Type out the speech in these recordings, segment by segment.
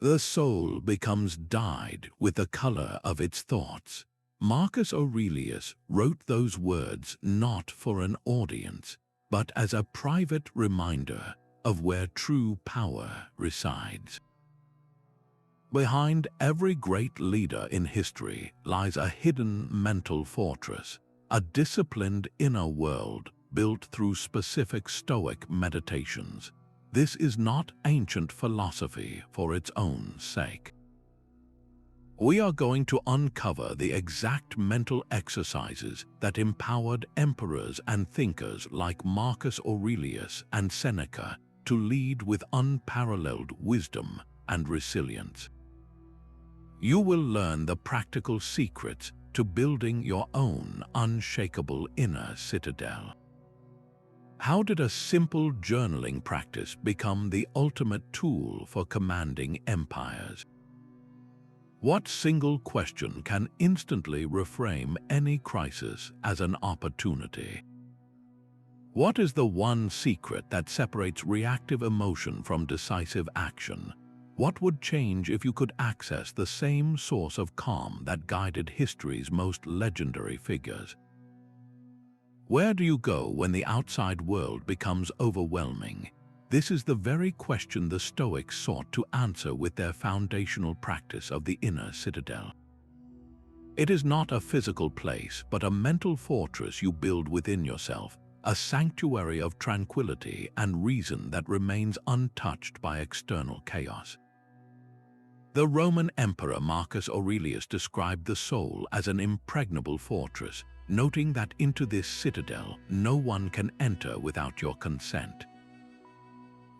The soul becomes dyed with the color of its thoughts. Marcus Aurelius wrote those words not for an audience, but as a private reminder of where true power resides. Behind every great leader in history lies a hidden mental fortress, a disciplined inner world built through specific Stoic meditations. This is not ancient philosophy for its own sake. We are going to uncover the exact mental exercises that empowered emperors and thinkers like Marcus Aurelius and Seneca to lead with unparalleled wisdom and resilience. You will learn the practical secrets to building your own unshakable inner citadel. How did a simple journaling practice become the ultimate tool for commanding empires? What single question can instantly reframe any crisis as an opportunity? What is the one secret that separates reactive emotion from decisive action? What would change if you could access the same source of calm that guided history's most legendary figures? Where do you go when the outside world becomes overwhelming? This is the very question the Stoics sought to answer with their foundational practice of the inner citadel. It is not a physical place, but a mental fortress you build within yourself, a sanctuary of tranquility and reason that remains untouched by external chaos. The Roman Emperor Marcus Aurelius described the soul as an impregnable fortress, noting that into this citadel no one can enter without your consent.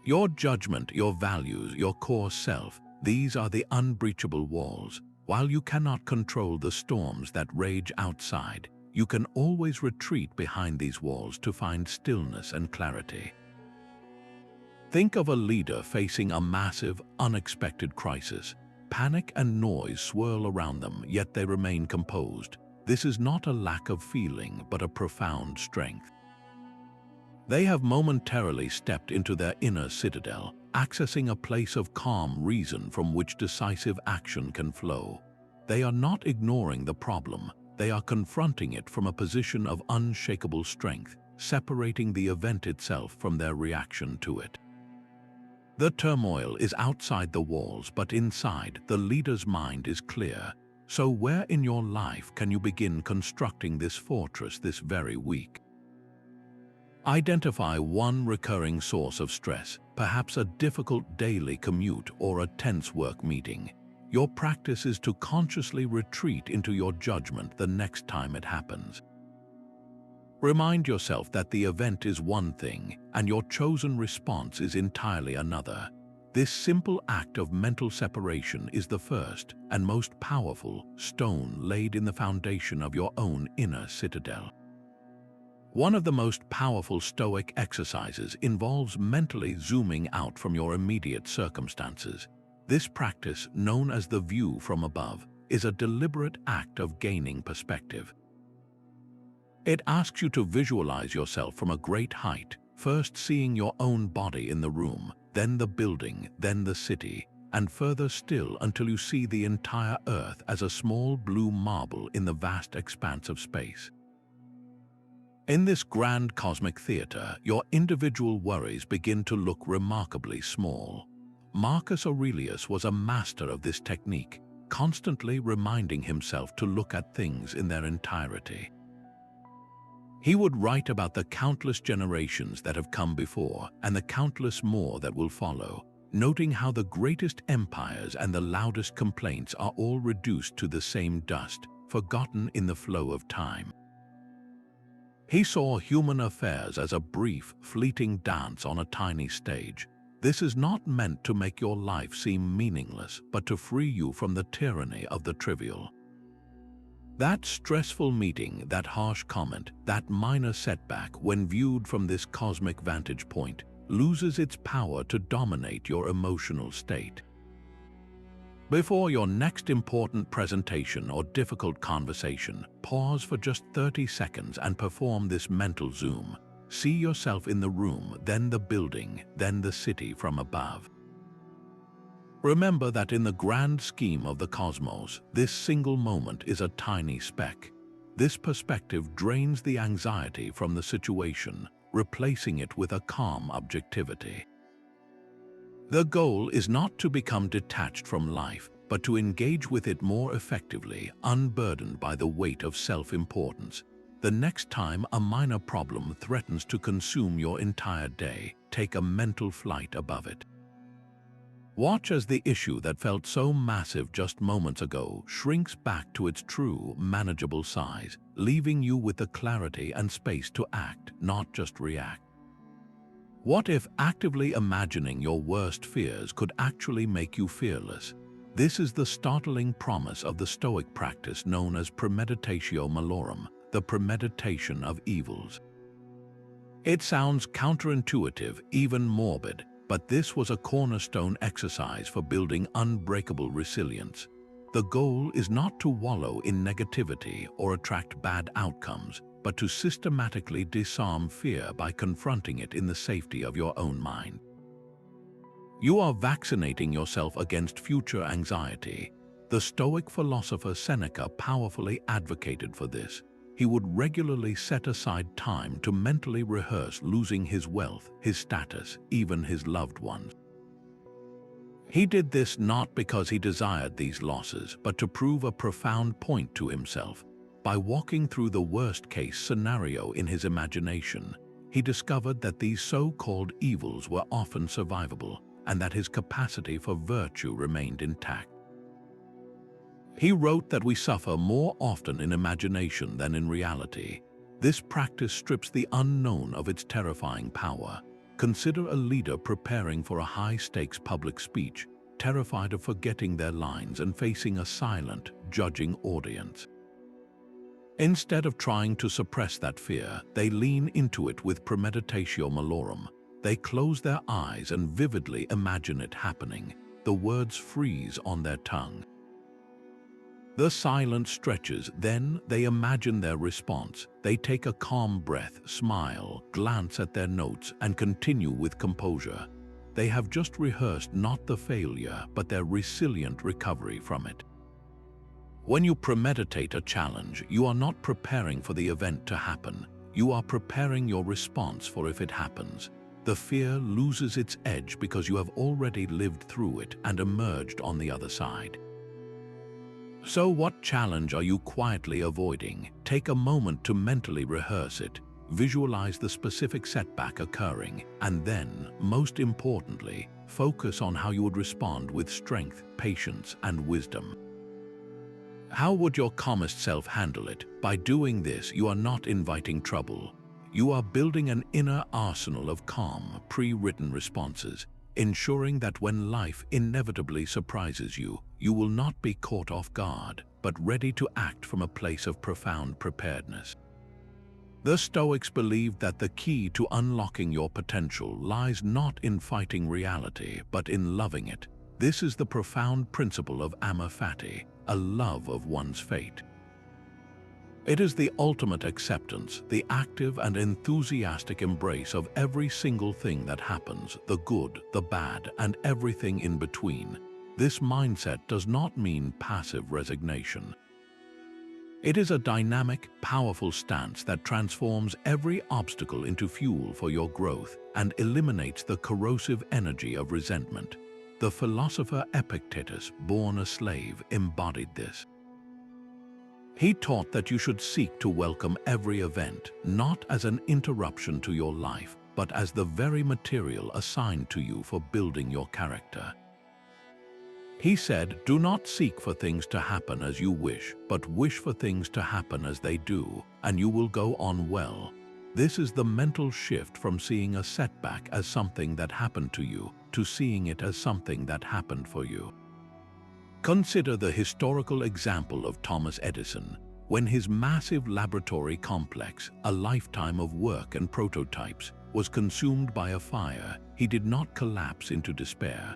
Your judgment, your values, your core self, these are the unbreachable walls. While you cannot control the storms that rage outside, you can always retreat behind these walls to find stillness and clarity. Think of a leader facing a massive, unexpected crisis. Panic and noise swirl around them, yet they remain composed. This is not a lack of feeling, but a profound strength. They have momentarily stepped into their inner citadel, accessing a place of calm reason from which decisive action can flow. They are not ignoring the problem, they are confronting it from a position of unshakable strength, separating the event itself from their reaction to it. The turmoil is outside the walls, but inside, the leader's mind is clear. So where in your life can you begin constructing this fortress this very week? Identify one recurring source of stress, perhaps a difficult daily commute or a tense work meeting. Your practice is to consciously retreat into your judgment the next time it happens. Remind yourself that the event is one thing and your chosen response is entirely another. This simple act of mental separation is the first and most powerful stone laid in the foundation of your own inner citadel. One of the most powerful Stoic exercises involves mentally zooming out from your immediate circumstances. This practice, known as the view from above, is a deliberate act of gaining perspective. It asks you to visualize yourself from a great height, first seeing your own body in the room, then the building, then the city, and further still until you see the entire earth as a small blue marble in the vast expanse of space. In this grand cosmic theater, your individual worries begin to look remarkably small. Marcus Aurelius was a master of this technique, constantly reminding himself to look at things in their entirety. He would write about the countless generations that have come before and the countless more that will follow, noting how the greatest empires and the loudest complaints are all reduced to the same dust, forgotten in the flow of time. He saw human affairs as a brief, fleeting dance on a tiny stage. This is not meant to make your life seem meaningless, but to free you from the tyranny of the trivial. That stressful meeting, that harsh comment, that minor setback, when viewed from this cosmic vantage point, loses its power to dominate your emotional state. Before your next important presentation or difficult conversation, pause for just 30 seconds and perform this mental zoom. See yourself in the room, then the building, then the city from above. Remember that in the grand scheme of the cosmos, this single moment is a tiny speck. This perspective drains the anxiety from the situation, replacing it with a calm objectivity. The goal is not to become detached from life, but to engage with it more effectively, unburdened by the weight of self-importance. The next time a minor problem threatens to consume your entire day, take a mental flight above it. Watch as the issue that felt so massive just moments ago shrinks back to its true, manageable size, leaving you with the clarity and space to act, not just react. What if actively imagining your worst fears could actually make you fearless? This is the startling promise of the Stoic practice known as Premeditatio Malorum, the premeditation of evils. It sounds counterintuitive, even morbid, but this was a cornerstone exercise for building unbreakable resilience. The goal is not to wallow in negativity or attract bad outcomes, but to systematically disarm fear by confronting it in the safety of your own mind. You are vaccinating yourself against future anxiety. The Stoic philosopher Seneca powerfully advocated for this. He would regularly set aside time to mentally rehearse losing his wealth, his status, even his loved ones. He did this not because he desired these losses, but to prove a profound point to himself. By walking through the worst-case scenario in his imagination, he discovered that these so-called evils were often survivable, and that his capacity for virtue remained intact. He wrote that we suffer more often in imagination than in reality. This practice strips the unknown of its terrifying power. Consider a leader preparing for a high-stakes public speech, terrified of forgetting their lines and facing a silent, judging audience. Instead of trying to suppress that fear, they lean into it with Premeditatio Malorum. They close their eyes and vividly imagine it happening. The words freeze on their tongue. The silence stretches, then they imagine their response. They take a calm breath, smile, glance at their notes, and continue with composure. They have just rehearsed not the failure, but their resilient recovery from it. When you premeditate a challenge, you are not preparing for the event to happen. You are preparing your response for if it happens. The fear loses its edge because you have already lived through it and emerged on the other side. So what challenge are you quietly avoiding? Take a moment to mentally rehearse it, visualize the specific setback occurring, and then, most importantly, focus on how you would respond with strength, patience, and wisdom. How would your calmest self handle it? By doing this, you are not inviting trouble. You are building an inner arsenal of calm, pre-written responses, ensuring that when life inevitably surprises you, you will not be caught off guard, but ready to act from a place of profound preparedness. The Stoics believed that the key to unlocking your potential lies not in fighting reality, but in loving it. This is the profound principle of Amor Fati, a love of one's fate. It is the ultimate acceptance, the active and enthusiastic embrace of every single thing that happens, the good, the bad, and everything in between. This mindset does not mean passive resignation. It is a dynamic, powerful stance that transforms every obstacle into fuel for your growth and eliminates the corrosive energy of resentment. The philosopher Epictetus, born a slave, embodied this. He taught that you should seek to welcome every event, not as an interruption to your life, but as the very material assigned to you for building your character. He said, "Do not seek for things to happen as you wish, but wish for things to happen as they do, and you will go on well." This is the mental shift from seeing a setback as something that happened to you, to seeing it as something that happened for you. Consider the historical example of Thomas Edison. When his massive laboratory complex, a lifetime of work and prototypes, was consumed by a fire, he did not collapse into despair.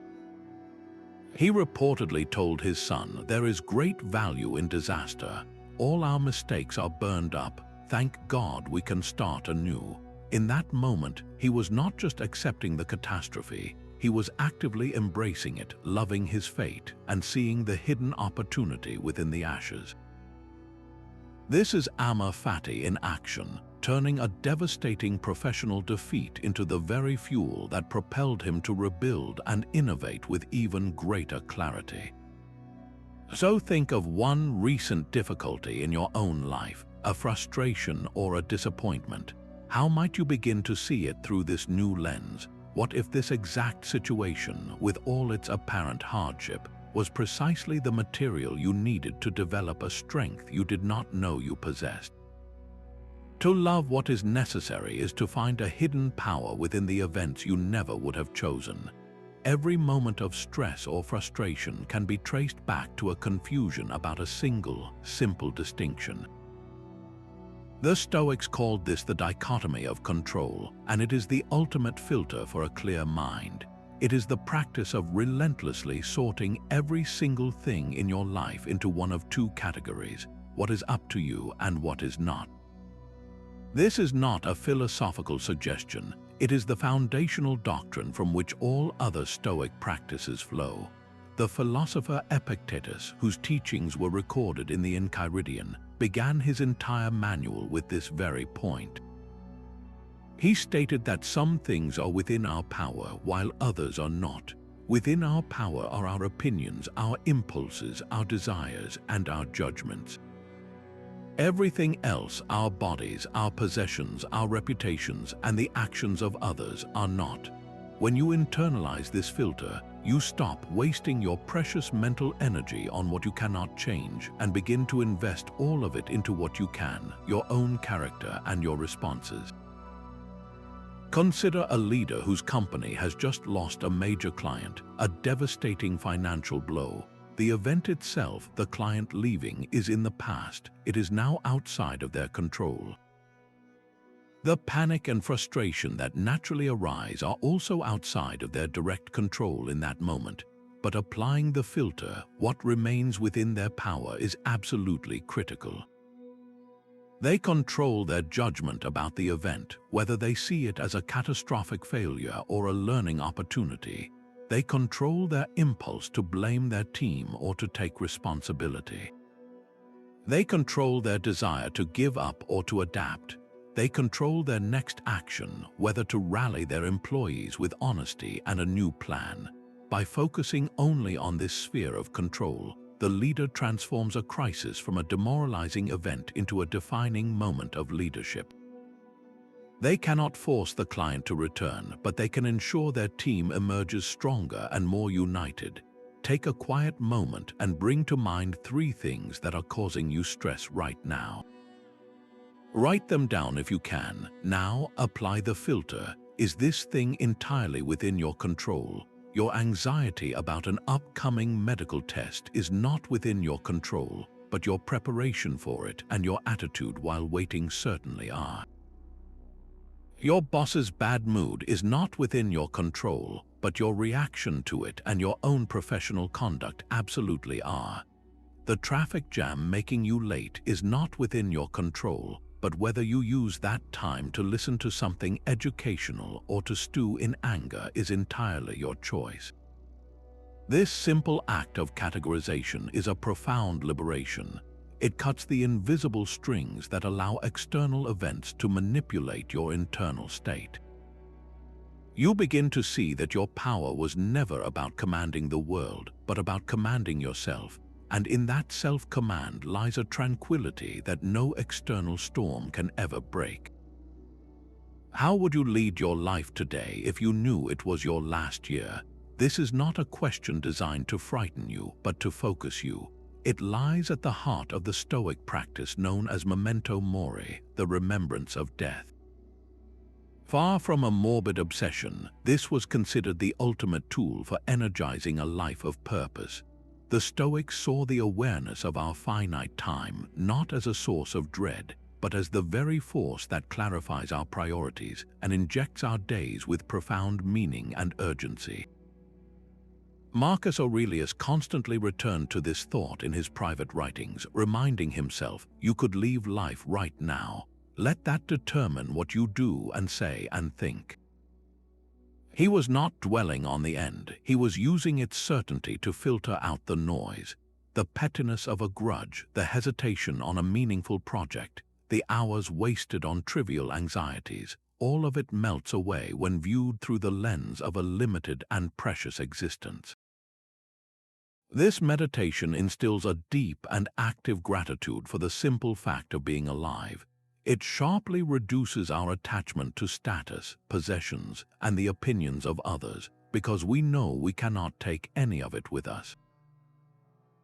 He reportedly told his son, "There is great value in disaster. All our mistakes are burned up. Thank God we can start anew." In that moment, he was not just accepting the catastrophe, He was actively embracing it, loving his fate, and seeing the hidden opportunity within the ashes. This is Amor Fati in action, turning a devastating professional defeat into the very fuel that propelled him to rebuild and innovate with even greater clarity. So think of one recent difficulty in your own life, a frustration or a disappointment. How might you begin to see it through this new lens? What if this exact situation, with all its apparent hardship, was precisely the material you needed to develop a strength you did not know you possessed? To love what is necessary is to find a hidden power within the events you never would have chosen. Every moment of stress or frustration can be traced back to a confusion about a single, simple distinction. The Stoics called this the dichotomy of control, and it is the ultimate filter for a clear mind. It is the practice of relentlessly sorting every single thing in your life into one of two categories: what is up to you and what is not. This is not a philosophical suggestion. It is the foundational doctrine from which all other Stoic practices flow. The philosopher Epictetus, whose teachings were recorded in the Enchiridion, began his entire manual with this very point. He stated that some things are within our power while others are not. Within our power are our opinions, our impulses, our desires, and our judgments. Everything else, our bodies, our possessions, our reputations, and the actions of others, are not. When you internalize this filter, you stop wasting your precious mental energy on what you cannot change and begin to invest all of it into what you can, your own character and your responses. Consider a leader whose company has just lost a major client, a devastating financial blow. The event itself, the client leaving, is in the past. It is now outside of their control. The panic and frustration that naturally arise are also outside of their direct control in that moment. But applying the filter, what remains within their power is absolutely critical. They control their judgment about the event, whether they see it as a catastrophic failure or a learning opportunity. They control their impulse to blame their team or to take responsibility. They control their desire to give up or to adapt. They control their next action, whether to rally their employees with honesty and a new plan. By focusing only on this sphere of control, the leader transforms a crisis from a demoralizing event into a defining moment of leadership. They cannot force the client to return, but they can ensure their team emerges stronger and more united. Take a quiet moment and bring to mind 3 things that are causing you stress right now. Write them down if you can. Now, apply the filter. Is this thing entirely within your control? Your anxiety about an upcoming medical test is not within your control, but your preparation for it and your attitude while waiting certainly are. Your boss's bad mood is not within your control, but your reaction to it and your own professional conduct absolutely are. The traffic jam making you late is not within your control, but whether you use that time to listen to something educational or to stew in anger is entirely your choice. This simple act of categorization is a profound liberation. It cuts the invisible strings that allow external events to manipulate your internal state. You begin to see that your power was never about commanding the world, but about commanding yourself, and in that self-command lies a tranquility that no external storm can ever break. How would you lead your life today if you knew it was your last year? This is not a question designed to frighten you, but to focus you. It lies at the heart of the Stoic practice known as Memento Mori, the remembrance of death. Far from a morbid obsession, this was considered the ultimate tool for energizing a life of purpose. The Stoics saw the awareness of our finite time not as a source of dread, but as the very force that clarifies our priorities and injects our days with profound meaning and urgency. Marcus Aurelius constantly returned to this thought in his private writings, reminding himself, "You could leave life right now. Let that determine what you do and say and think." He was not dwelling on the end, he was using its certainty to filter out the noise, the pettiness of a grudge, the hesitation on a meaningful project, the hours wasted on trivial anxieties. All of it melts away when viewed through the lens of a limited and precious existence. This meditation instills a deep and active gratitude for the simple fact of being alive. It sharply reduces our attachment to status, possessions, and the opinions of others, because we know we cannot take any of it with us.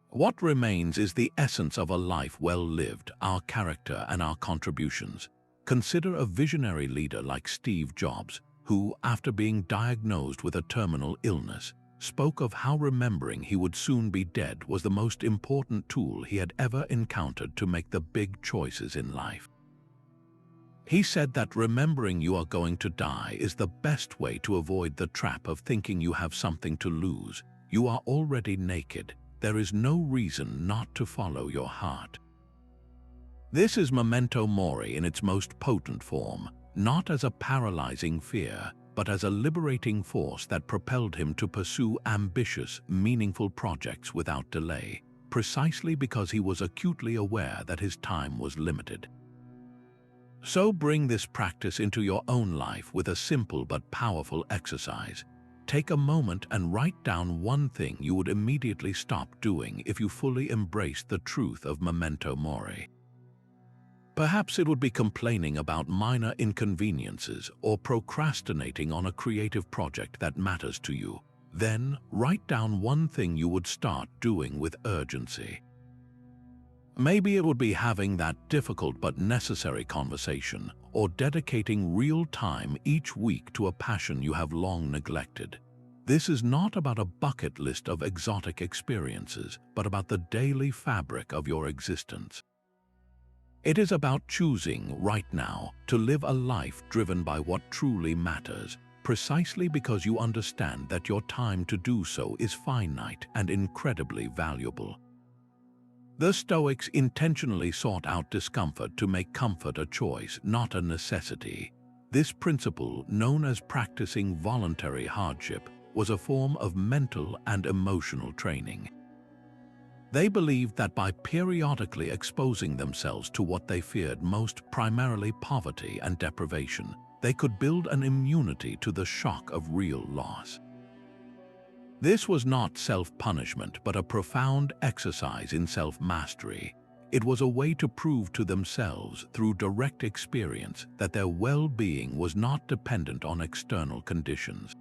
What remains is the essence of a life well lived, our character and our contributions. Consider a visionary leader like Steve Jobs, who, after being diagnosed with a terminal illness, spoke of how remembering he would soon be dead was the most important tool he had ever encountered to make the big choices in life. He said that remembering you are going to die is the best way to avoid the trap of thinking you have something to lose. You are already naked. There is no reason not to follow your heart. This is Memento Mori in its most potent form, not as a paralyzing fear, but as a liberating force that propelled him to pursue ambitious, meaningful projects without delay, precisely because he was acutely aware that his time was limited. So bring this practice into your own life with a simple but powerful exercise. Take a moment and write down one thing you would immediately stop doing if you fully embraced the truth of Memento Mori. Perhaps it would be complaining about minor inconveniences or procrastinating on a creative project that matters to you. Then, write down one thing you would start doing with urgency. Maybe it would be having that difficult but necessary conversation, or dedicating real time each week to a passion you have long neglected. This is not about a bucket list of exotic experiences, but about the daily fabric of your existence. It is about choosing, right now, to live a life driven by what truly matters, precisely because you understand that your time to do so is finite and incredibly valuable. The Stoics intentionally sought out discomfort to make comfort a choice, not a necessity. This principle, known as practicing voluntary hardship, was a form of mental and emotional training. They believed that by periodically exposing themselves to what they feared most, primarily poverty and deprivation, they could build an immunity to the shock of real loss. This was not self-punishment, but a profound exercise in self-mastery. It was a way to prove to themselves, through direct experience, that their well-being was not dependent on external conditions.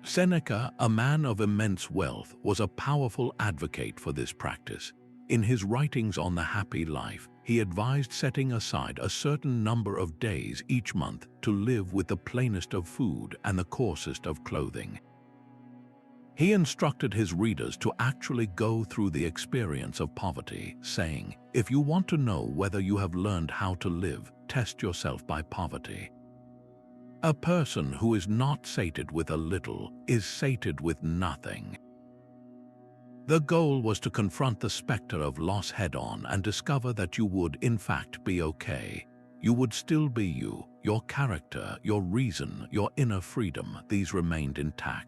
Seneca, a man of immense wealth, was a powerful advocate for this practice. In his writings on the happy life, he advised setting aside a certain number of days each month to live with the plainest of food and the coarsest of clothing. He instructed his readers to actually go through the experience of poverty, saying, "If you want to know whether you have learned how to live, test yourself by poverty." A person who is not sated with a little is sated with nothing. The goal was to confront the specter of loss head-on and discover that you would, in fact, be okay. You would still be you, your character, your reason, your inner freedom, these remained intact.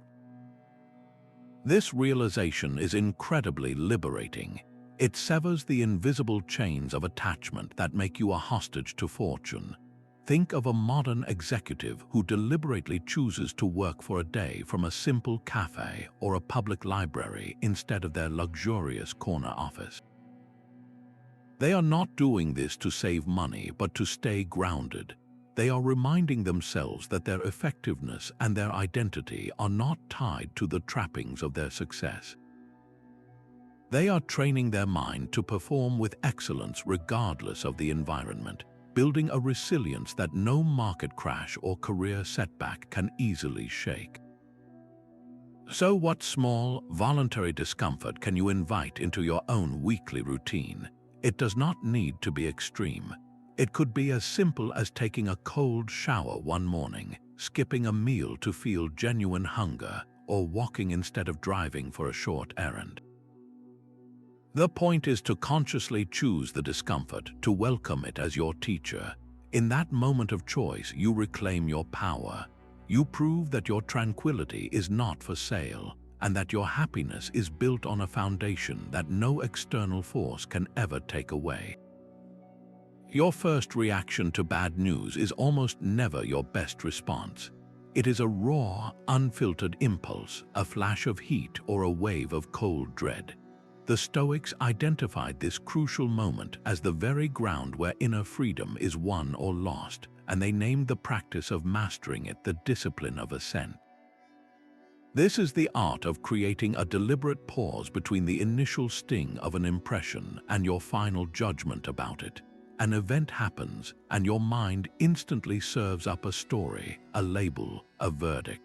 This realization is incredibly liberating. It severs the invisible chains of attachment that make you a hostage to fortune. Think of a modern executive who deliberately chooses to work for a day from a simple cafe or a public library instead of their luxurious corner office. They are not doing this to save money, but to stay grounded. They are reminding themselves that their effectiveness and their identity are not tied to the trappings of their success. They are training their mind to perform with excellence regardless of the environment, building a resilience that no market crash or career setback can easily shake. So what small, voluntary discomfort can you invite into your own weekly routine? It does not need to be extreme. It could be as simple as taking a cold shower one morning, skipping a meal to feel genuine hunger, or walking instead of driving for a short errand. The point is to consciously choose the discomfort, to welcome it as your teacher. In that moment of choice, you reclaim your power. You prove that your tranquility is not for sale, and that your happiness is built on a foundation that no external force can ever take away. Your first reaction to bad news is almost never your best response. It is a raw, unfiltered impulse, a flash of heat or a wave of cold dread. The Stoics identified this crucial moment as the very ground where inner freedom is won or lost, and they named the practice of mastering it the Discipline of Assent. This is the art of creating a deliberate pause between the initial sting of an impression and your final judgment about it. An event happens, and your mind instantly serves up a story, a label, a verdict.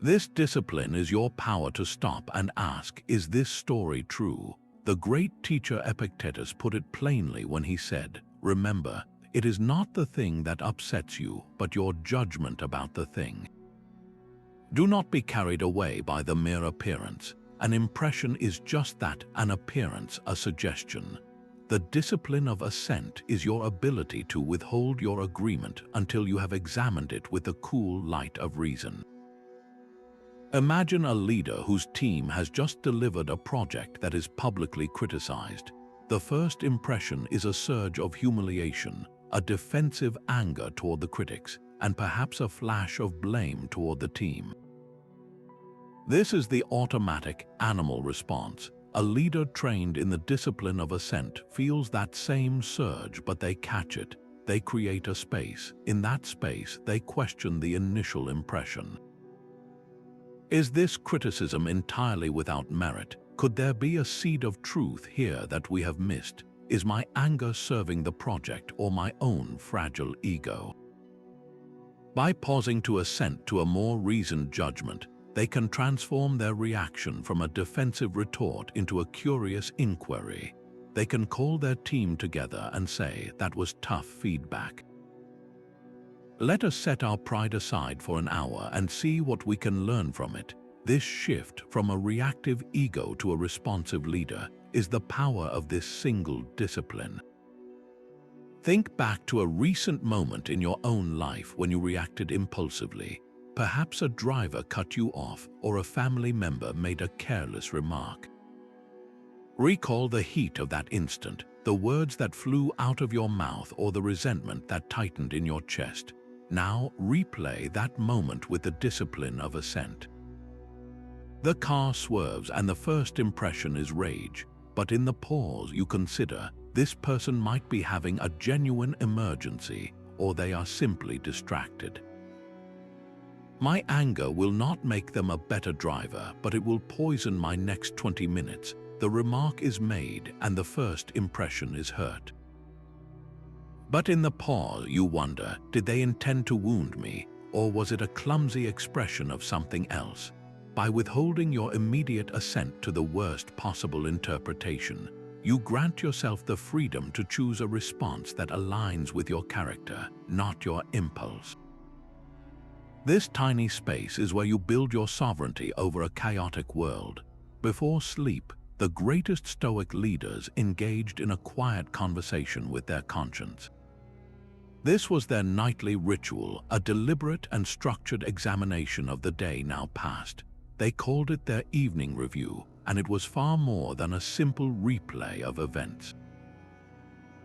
This discipline is your power to stop and ask, is this story true? The great teacher Epictetus put it plainly when he said, "Remember, it is not the thing that upsets you, but your judgment about the thing." Do not be carried away by the mere appearance. An impression is just that, an appearance, a suggestion. The discipline of assent is your ability to withhold your agreement until you have examined it with the cool light of reason. Imagine a leader whose team has just delivered a project that is publicly criticized. The first impression is a surge of humiliation, a defensive anger toward the critics, and perhaps a flash of blame toward the team. This is the automatic animal response. A leader trained in the discipline of assent feels that same surge, but they catch it. They create a space. In that space, they question the initial impression. Is this criticism entirely without merit? Could there be a seed of truth here that we have missed? Is my anger serving the project or my own fragile ego? By pausing to assent to a more reasoned judgment, they can transform their reaction from a defensive retort into a curious inquiry. They can call their team together and say, "That was tough feedback. Let us set our pride aside for an hour and see what we can learn from it." This shift from a reactive ego to a responsive leader is the power of this single discipline. Think back to a recent moment in your own life when you reacted impulsively. Perhaps a driver cut you off or a family member made a careless remark. Recall the heat of that instant, the words that flew out of your mouth or the resentment that tightened in your chest. Now replay that moment with the discipline of assent. The car swerves and the first impression is rage, but in the pause you consider, this person might be having a genuine emergency or they are simply distracted. My anger will not make them a better driver, but it will poison my next 20 minutes. The remark is made and the first impression is hurt. But in the pause you wonder, did they intend to wound me, or was it a clumsy expression of something else? By withholding your immediate assent to the worst possible interpretation, you grant yourself the freedom to choose a response that aligns with your character, not your impulse. This tiny space is where you build your sovereignty over a chaotic world. Before sleep, the greatest Stoic leaders engaged in a quiet conversation with their conscience. This was their nightly ritual, a deliberate and structured examination of the day now past. They called it their evening review, and it was far more than a simple replay of events.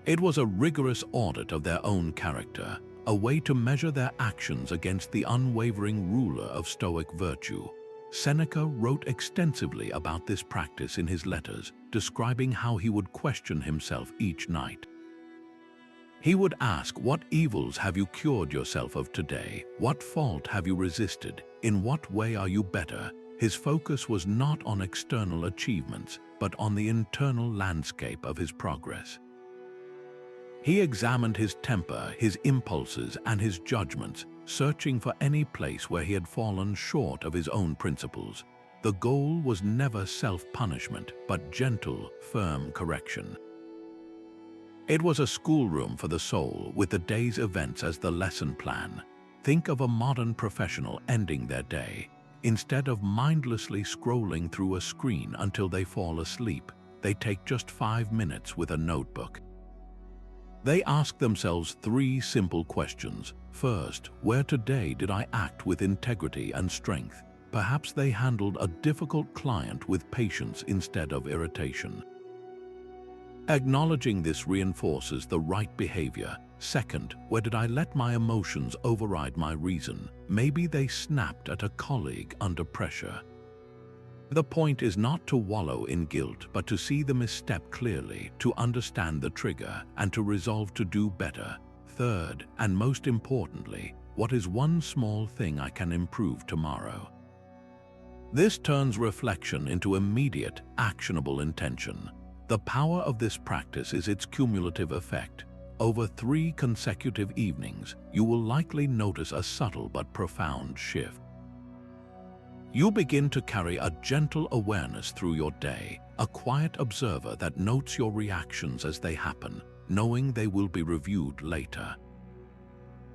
It was a rigorous audit of their own character, a way to measure their actions against the unwavering ruler of Stoic virtue. Seneca wrote extensively about this practice in his letters, describing how he would question himself each night. He would ask, what evils have you cured yourself of today? What fault have you resisted? In what way are you better? His focus was not on external achievements, but on the internal landscape of his progress. He examined his temper, his impulses, and his judgments, searching for any place where he had fallen short of his own principles. The goal was never self-punishment, but gentle, firm correction. It was a schoolroom for the soul, with the day's events as the lesson plan. Think of a modern professional ending their day. Instead of mindlessly scrolling through a screen until they fall asleep, they take just 5 minutes with a notebook. They ask themselves three simple questions. First, where today did I act with integrity and strength? Perhaps they handled a difficult client with patience instead of irritation. Acknowledging this reinforces the right behavior. Second, where did I let my emotions override my reason? Maybe they snapped at a colleague under pressure. The point is not to wallow in guilt, but to see the misstep clearly, to understand the trigger, and to resolve to do better. Third, and most importantly, what is one small thing I can improve tomorrow? This turns reflection into immediate, actionable intention. The power of this practice is its cumulative effect. Over 3 consecutive evenings, you will likely notice a subtle but profound shift. You begin to carry a gentle awareness through your day, a quiet observer that notes your reactions as they happen, knowing they will be reviewed later.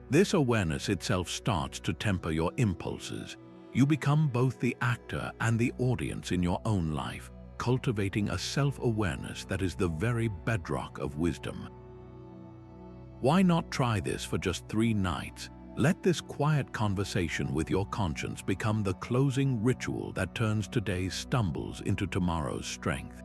This awareness itself starts to temper your impulses. You become both the actor and the audience in your own life, cultivating a self-awareness that is the very bedrock of wisdom. Why not try this for just 3 nights? Let this quiet conversation with your conscience become the closing ritual that turns today's stumbles into tomorrow's strength.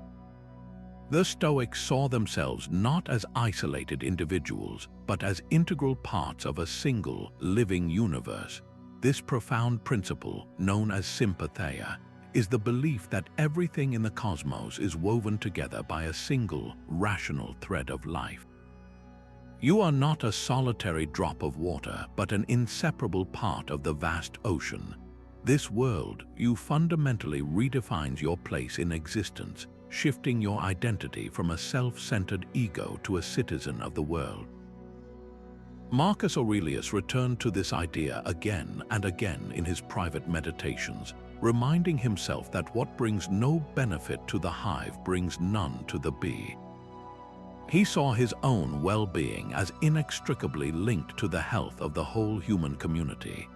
The Stoics saw themselves not as isolated individuals, but as integral parts of a single, living universe. This profound principle, known as Sympatheia, is the belief that everything in the cosmos is woven together by a single, rational thread of life. You are not a solitary drop of water, but an inseparable part of the vast ocean. This world, you fundamentally redefines your place in existence, shifting your identity from a self-centered ego to a citizen of the world. Marcus Aurelius returned to this idea again and again in his private meditations, reminding himself that what brings no benefit to the hive brings none to the bee. He saw his own well-being as inextricably linked to the health of the whole human community.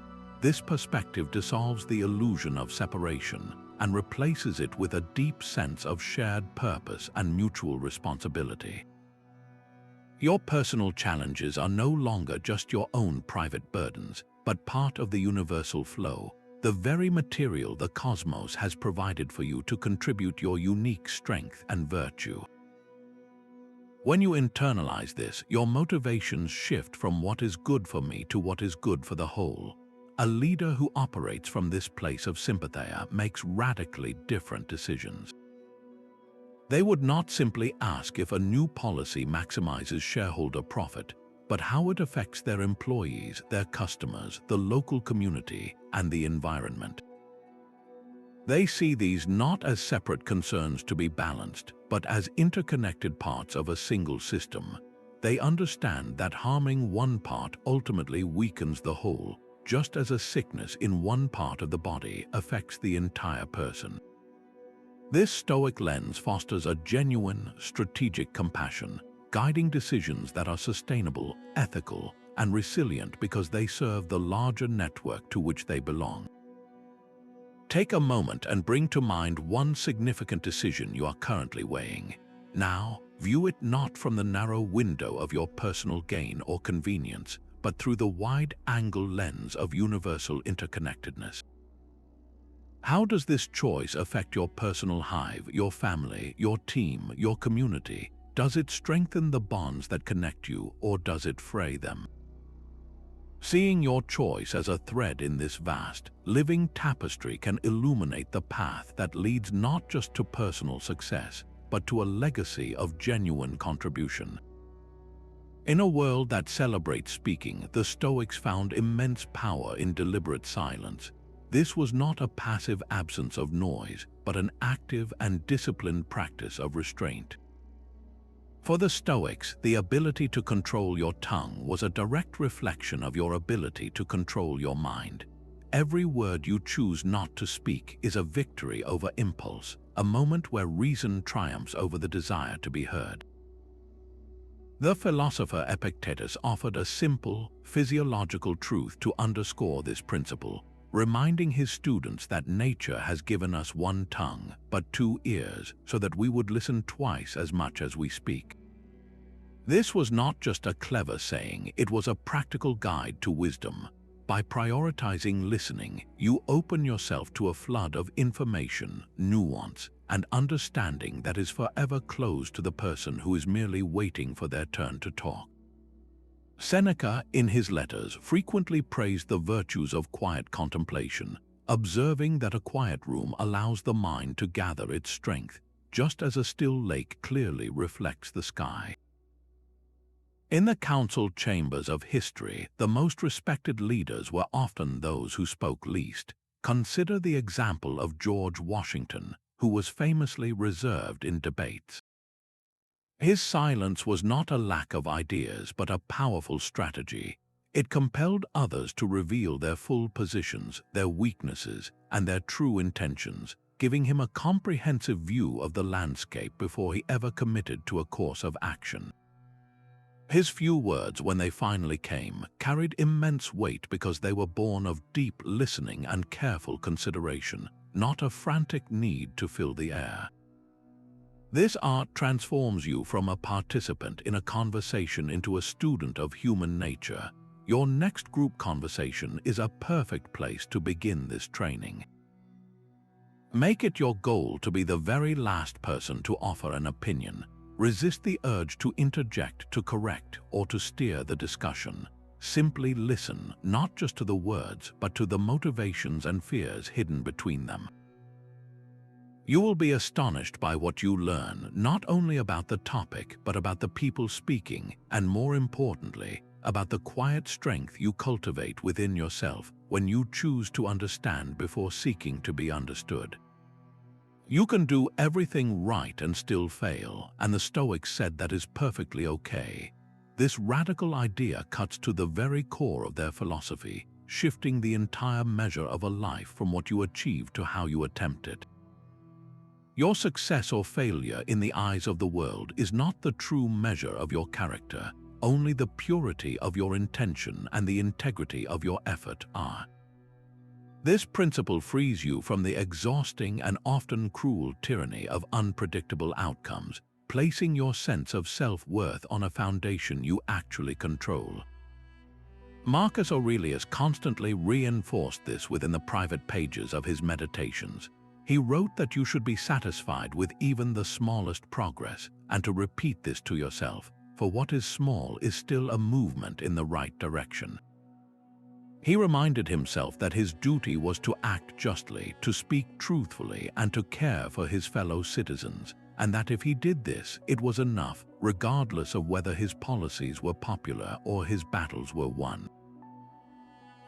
This perspective dissolves the illusion of separation and replaces it with a deep sense of shared purpose and mutual responsibility. Your personal challenges are no longer just your own private burdens, but part of the universal flow, the very material the cosmos has provided for you to contribute your unique strength and virtue. When you internalize this, your motivations shift from what is good for me to what is good for the whole. A leader who operates from this place of sympatheia makes radically different decisions. They would not simply ask if a new policy maximizes shareholder profit, but how it affects their employees, their customers, the local community, and the environment. They see these not as separate concerns to be balanced, but as interconnected parts of a single system. They understand that harming one part ultimately weakens the whole, just as a sickness in one part of the body affects the entire person. This Stoic lens fosters a genuine, strategic compassion, guiding decisions that are sustainable, ethical, and resilient because they serve the larger network to which they belong. Take a moment and bring to mind one significant decision you are currently weighing. Now, view it not from the narrow window of your personal gain or convenience, but through the wide-angle lens of universal interconnectedness. How does this choice affect your personal hive, your family, your team, your community? Does it strengthen the bonds that connect you, or does it fray them? Seeing your choice as a thread in this vast, living tapestry can illuminate the path that leads not just to personal success, but to a legacy of genuine contribution. In a world that celebrates speaking, the Stoics found immense power in deliberate silence. This was not a passive absence of noise, but an active and disciplined practice of restraint. For the Stoics, the ability to control your tongue was a direct reflection of your ability to control your mind. Every word you choose not to speak is a victory over impulse, a moment where reason triumphs over the desire to be heard. The philosopher Epictetus offered a simple, physiological truth to underscore this principle, reminding his students that nature has given us one tongue, but 2 ears, so that we would listen twice as much as we speak. This was not just a clever saying, it was a practical guide to wisdom. By prioritizing listening, you open yourself to a flood of information, nuance, and understanding that is forever closed to the person who is merely waiting for their turn to talk. Seneca, in his letters, frequently praised the virtues of quiet contemplation, observing that a quiet room allows the mind to gather its strength, just as a still lake clearly reflects the sky. In the council chambers of history, the most respected leaders were often those who spoke least. Consider the example of George Washington, who was famously reserved in debates. His silence was not a lack of ideas, but a powerful strategy. It compelled others to reveal their full positions, their weaknesses, and their true intentions, giving him a comprehensive view of the landscape before he ever committed to a course of action. His few words, when they finally came, carried immense weight because they were born of deep listening and careful consideration, not a frantic need to fill the air. This art transforms you from a participant in a conversation into a student of human nature. Your next group conversation is a perfect place to begin this training. Make it your goal to be the very last person to offer an opinion. Resist the urge to interject, to correct, or to steer the discussion. Simply listen, not just to the words, but to the motivations and fears hidden between them. You will be astonished by what you learn, not only about the topic, but about the people speaking, and more importantly, about the quiet strength you cultivate within yourself when you choose to understand before seeking to be understood. You can do everything right and still fail, and the Stoics said that is perfectly okay. This radical idea cuts to the very core of their philosophy, shifting the entire measure of a life from what you achieve to how you attempt it. Your success or failure in the eyes of the world is not the true measure of your character. Only the purity of your intention and the integrity of your effort are. This principle frees you from the exhausting and often cruel tyranny of unpredictable outcomes, placing your sense of self-worth on a foundation you actually control. Marcus Aurelius constantly reinforced this within the private pages of his meditations. He wrote that you should be satisfied with even the smallest progress, and to repeat this to yourself, for what is small is still a movement in the right direction. He reminded himself that his duty was to act justly, to speak truthfully, and to care for his fellow citizens, and that if he did this, it was enough, regardless of whether his policies were popular or his battles were won.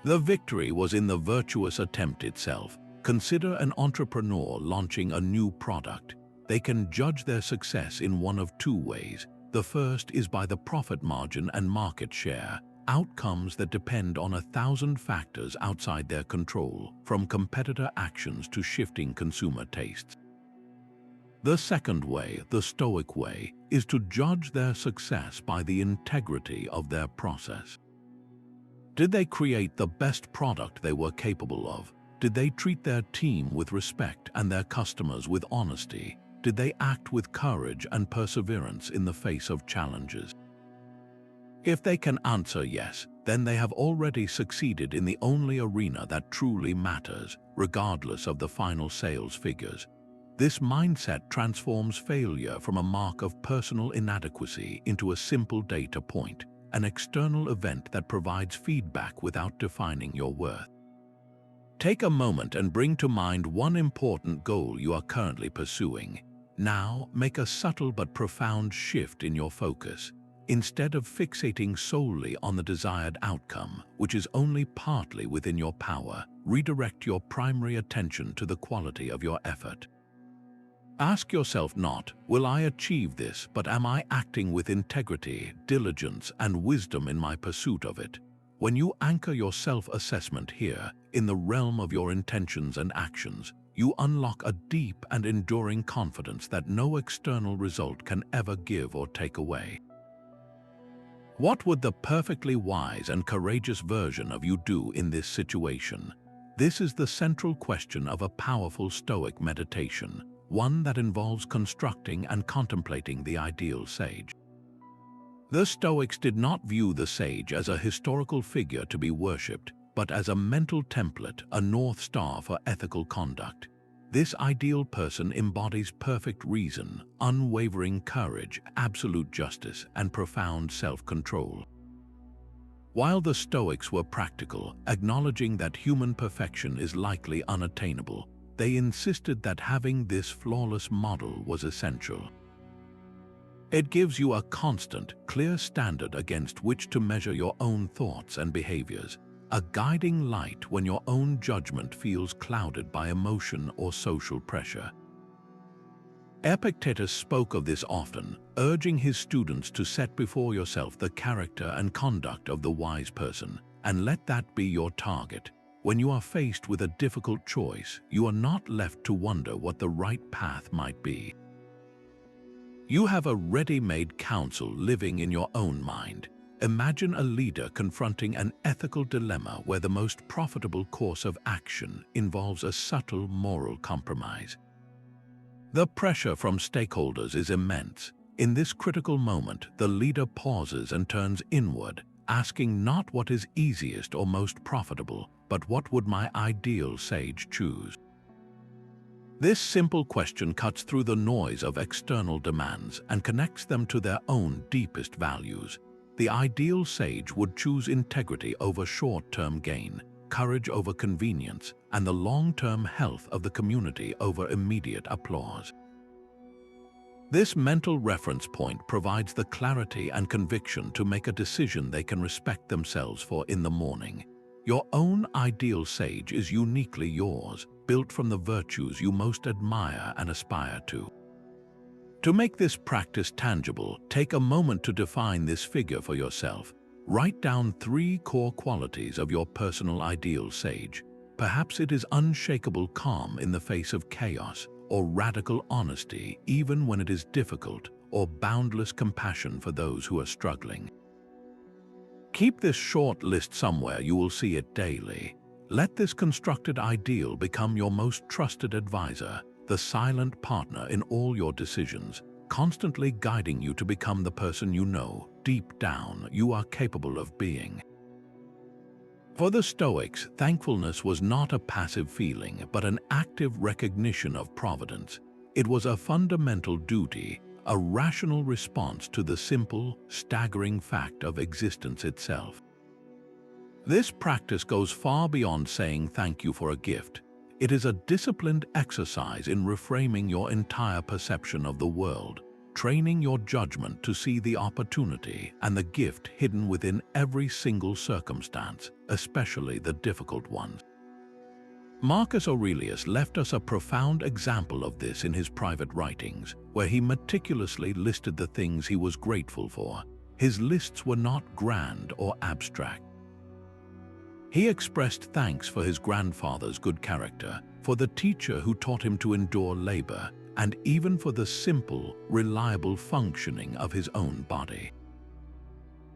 The victory was in the virtuous attempt itself. Consider an entrepreneur launching a new product. They can judge their success in one of two ways. The first is by the profit margin and market share, outcomes that depend on 1,000 factors outside their control, from competitor actions to shifting consumer tastes. The second way, the Stoic way, is to judge their success by the integrity of their process. Did they create the best product they were capable of? Did they treat their team with respect and their customers with honesty? Did they act with courage and perseverance in the face of challenges? If they can answer yes, then they have already succeeded in the only arena that truly matters, regardless of the final sales figures. This mindset transforms failure from a mark of personal inadequacy into a simple data point, an external event that provides feedback without defining your worth. Take a moment and bring to mind one important goal you are currently pursuing. Now, make a subtle but profound shift in your focus. Instead of fixating solely on the desired outcome, which is only partly within your power, redirect your primary attention to the quality of your effort. Ask yourself not, will I achieve this, but am I acting with integrity, diligence, and wisdom in my pursuit of it? When you anchor your self-assessment here, in the realm of your intentions and actions, you unlock a deep and enduring confidence that no external result can ever give or take away. What would the perfectly wise and courageous version of you do in this situation? This is the central question of a powerful Stoic meditation, one that involves constructing and contemplating the ideal sage. The Stoics did not view the sage as a historical figure to be worshipped, but as a mental template, a North Star for ethical conduct. This ideal person embodies perfect reason, unwavering courage, absolute justice, and profound self-control. While the Stoics were practical, acknowledging that human perfection is likely unattainable, they insisted that having this flawless model was essential. It gives you a constant, clear standard against which to measure your own thoughts and behaviors, a guiding light when your own judgment feels clouded by emotion or social pressure. Epictetus spoke of this often, urging his students to set before yourself the character and conduct of the wise person, and let that be your target. When you are faced with a difficult choice, you are not left to wonder what the right path might be. You have a ready-made counsel living in your own mind. Imagine a leader confronting an ethical dilemma where the most profitable course of action involves a subtle moral compromise. The pressure from stakeholders is immense. In this critical moment, the leader pauses and turns inward, asking not what is easiest or most profitable, but what would my ideal sage choose? This simple question cuts through the noise of external demands and connects them to their own deepest values. The ideal sage would choose integrity over short-term gain, courage over convenience, and the long-term health of the community over immediate applause. This mental reference point provides the clarity and conviction to make a decision they can respect themselves for in the morning. Your own ideal sage is uniquely yours, built from the virtues you most admire and aspire to. To make this practice tangible, take a moment to define this figure for yourself. Write down 3 core qualities of your personal ideal sage. Perhaps it is unshakable calm in the face of chaos, or radical honesty even when it is difficult, or boundless compassion for those who are struggling. Keep this short list somewhere you will see it daily. Let this constructed ideal become your most trusted advisor, the silent partner in all your decisions, constantly guiding you to become the person you know, deep down, you are capable of being. For the Stoics, thankfulness was not a passive feeling, but an active recognition of providence. It was a fundamental duty, a rational response to the simple, staggering fact of existence itself. This practice goes far beyond saying thank you for a gift. It is a disciplined exercise in reframing your entire perception of the world, training your judgment to see the opportunity and the gift hidden within every single circumstance, especially the difficult ones. Marcus Aurelius left us a profound example of this in his private writings, where he meticulously listed the things he was grateful for. His lists were not grand or abstract. He expressed thanks for his grandfather's good character, for the teacher who taught him to endure labor, and even for the simple, reliable functioning of his own body.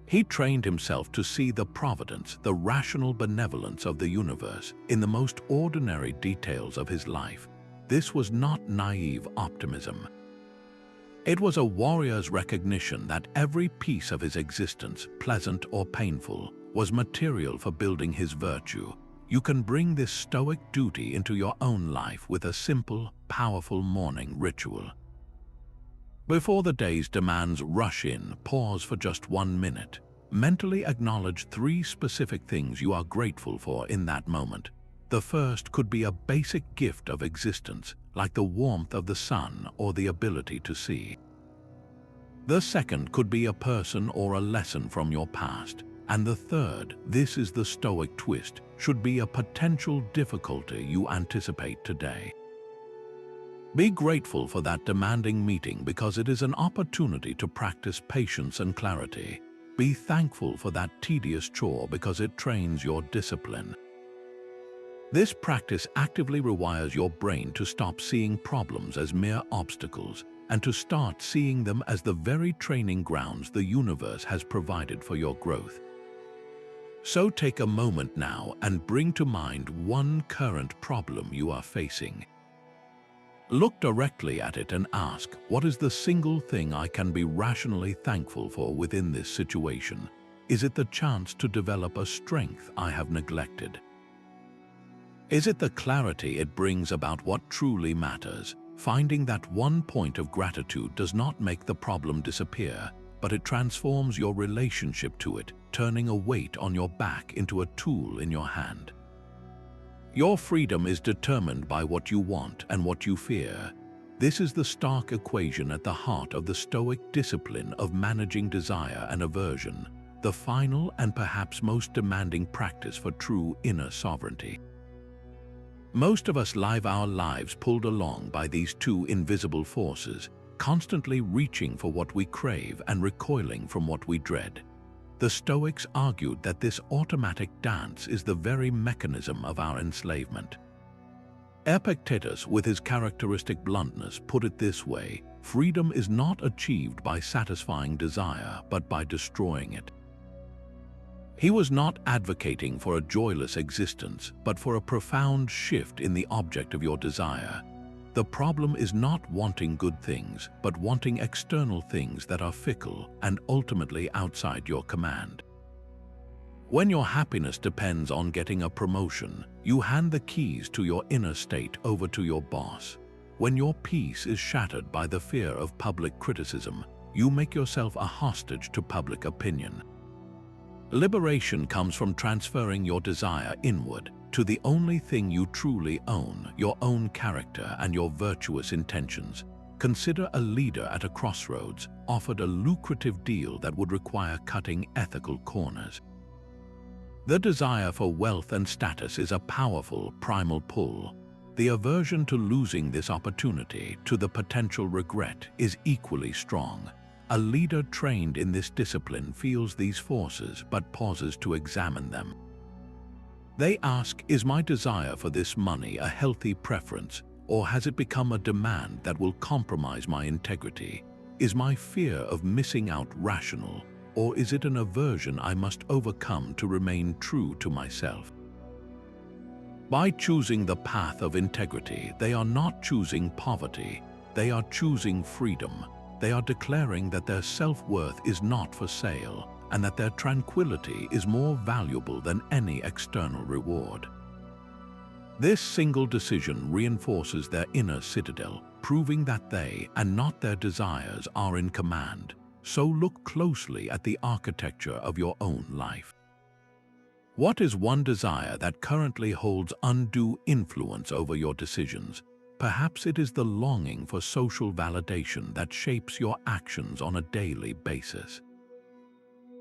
He trained himself to see the providence, the rational benevolence of the universe in the most ordinary details of his life. This was not naive optimism. It was a warrior's recognition that every piece of his existence, pleasant or painful, was material for building his virtue. You can bring this Stoic duty into your own life with a simple, powerful morning ritual. Before the day's demands rush in, pause for just 1 minute. Mentally acknowledge 3 specific things you are grateful for in that moment. The first could be a basic gift of existence, like the warmth of the sun or the ability to see. The second could be a person or a lesson from your past. And the third, this is the Stoic twist, should be a potential difficulty you anticipate today. Be grateful for that demanding meeting because it is an opportunity to practice patience and clarity. Be thankful for that tedious chore because it trains your discipline. This practice actively rewires your brain to stop seeing problems as mere obstacles and to start seeing them as the very training grounds the universe has provided for your growth. So take a moment now and bring to mind one current problem you are facing. Look directly at it and ask, what is the single thing I can be rationally thankful for within this situation? Is it the chance to develop a strength I have neglected? Is it the clarity it brings about what truly matters? Finding that one point of gratitude does not make the problem disappear, but it transforms your relationship to it, turning a weight on your back into a tool in your hand. Your freedom is determined by what you want and what you fear. This is the stark equation at the heart of the Stoic discipline of managing desire and aversion, the final and perhaps most demanding practice for true inner sovereignty. Most of us live our lives pulled along by these two invisible forces, constantly reaching for what we crave and recoiling from what we dread. The Stoics argued that this automatic dance is the very mechanism of our enslavement. Epictetus, with his characteristic bluntness, put it this way: freedom is not achieved by satisfying desire, but by destroying it. He was not advocating for a joyless existence, but for a profound shift in the object of your desire. The problem is not wanting good things, but wanting external things that are fickle and ultimately outside your command. When your happiness depends on getting a promotion, you hand the keys to your inner state over to your boss. When your peace is shattered by the fear of public criticism, you make yourself a hostage to public opinion. Liberation comes from transferring your desire inward to the only thing you truly own, your own character and your virtuous intentions. Consider a leader at a crossroads offered a lucrative deal that would require cutting ethical corners. The desire for wealth and status is a powerful primal pull. The aversion to losing this opportunity, to the potential regret, is equally strong. A leader trained in this discipline feels these forces but pauses to examine them. They ask, is my desire for this money a healthy preference, or has it become a demand that will compromise my integrity? Is my fear of missing out rational, or is it an aversion I must overcome to remain true to myself? By choosing the path of integrity, they are not choosing poverty, they are choosing freedom. They are declaring that their self-worth is not for sale and that their tranquility is more valuable than any external reward. This single decision reinforces their inner citadel, proving that they, and not their desires, are in command. So look closely at the architecture of your own life. What is one desire that currently holds undue influence over your decisions? Perhaps it is the longing for social validation that shapes your actions on a daily basis.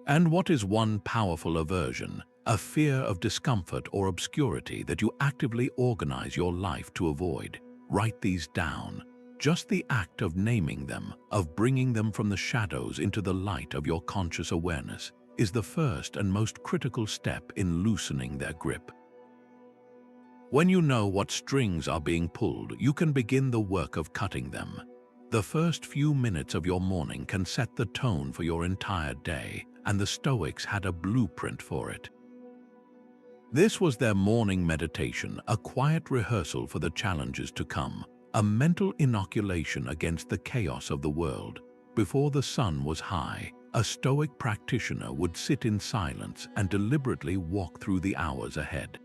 And what is one powerful aversion, a fear of discomfort or obscurity that you actively organize your life to avoid? Write these down. Just the act of naming them, of bringing them from the shadows into the light of your conscious awareness, is the first and most critical step in loosening their grip. When you know what strings are being pulled, you can begin the work of cutting them. The first few minutes of your morning can set the tone for your entire day, and the Stoics had a blueprint for it. This was their morning meditation, a quiet rehearsal for the challenges to come, a mental inoculation against the chaos of the world. Before the sun was high, a Stoic practitioner would sit in silence and deliberately walk through the hours ahead.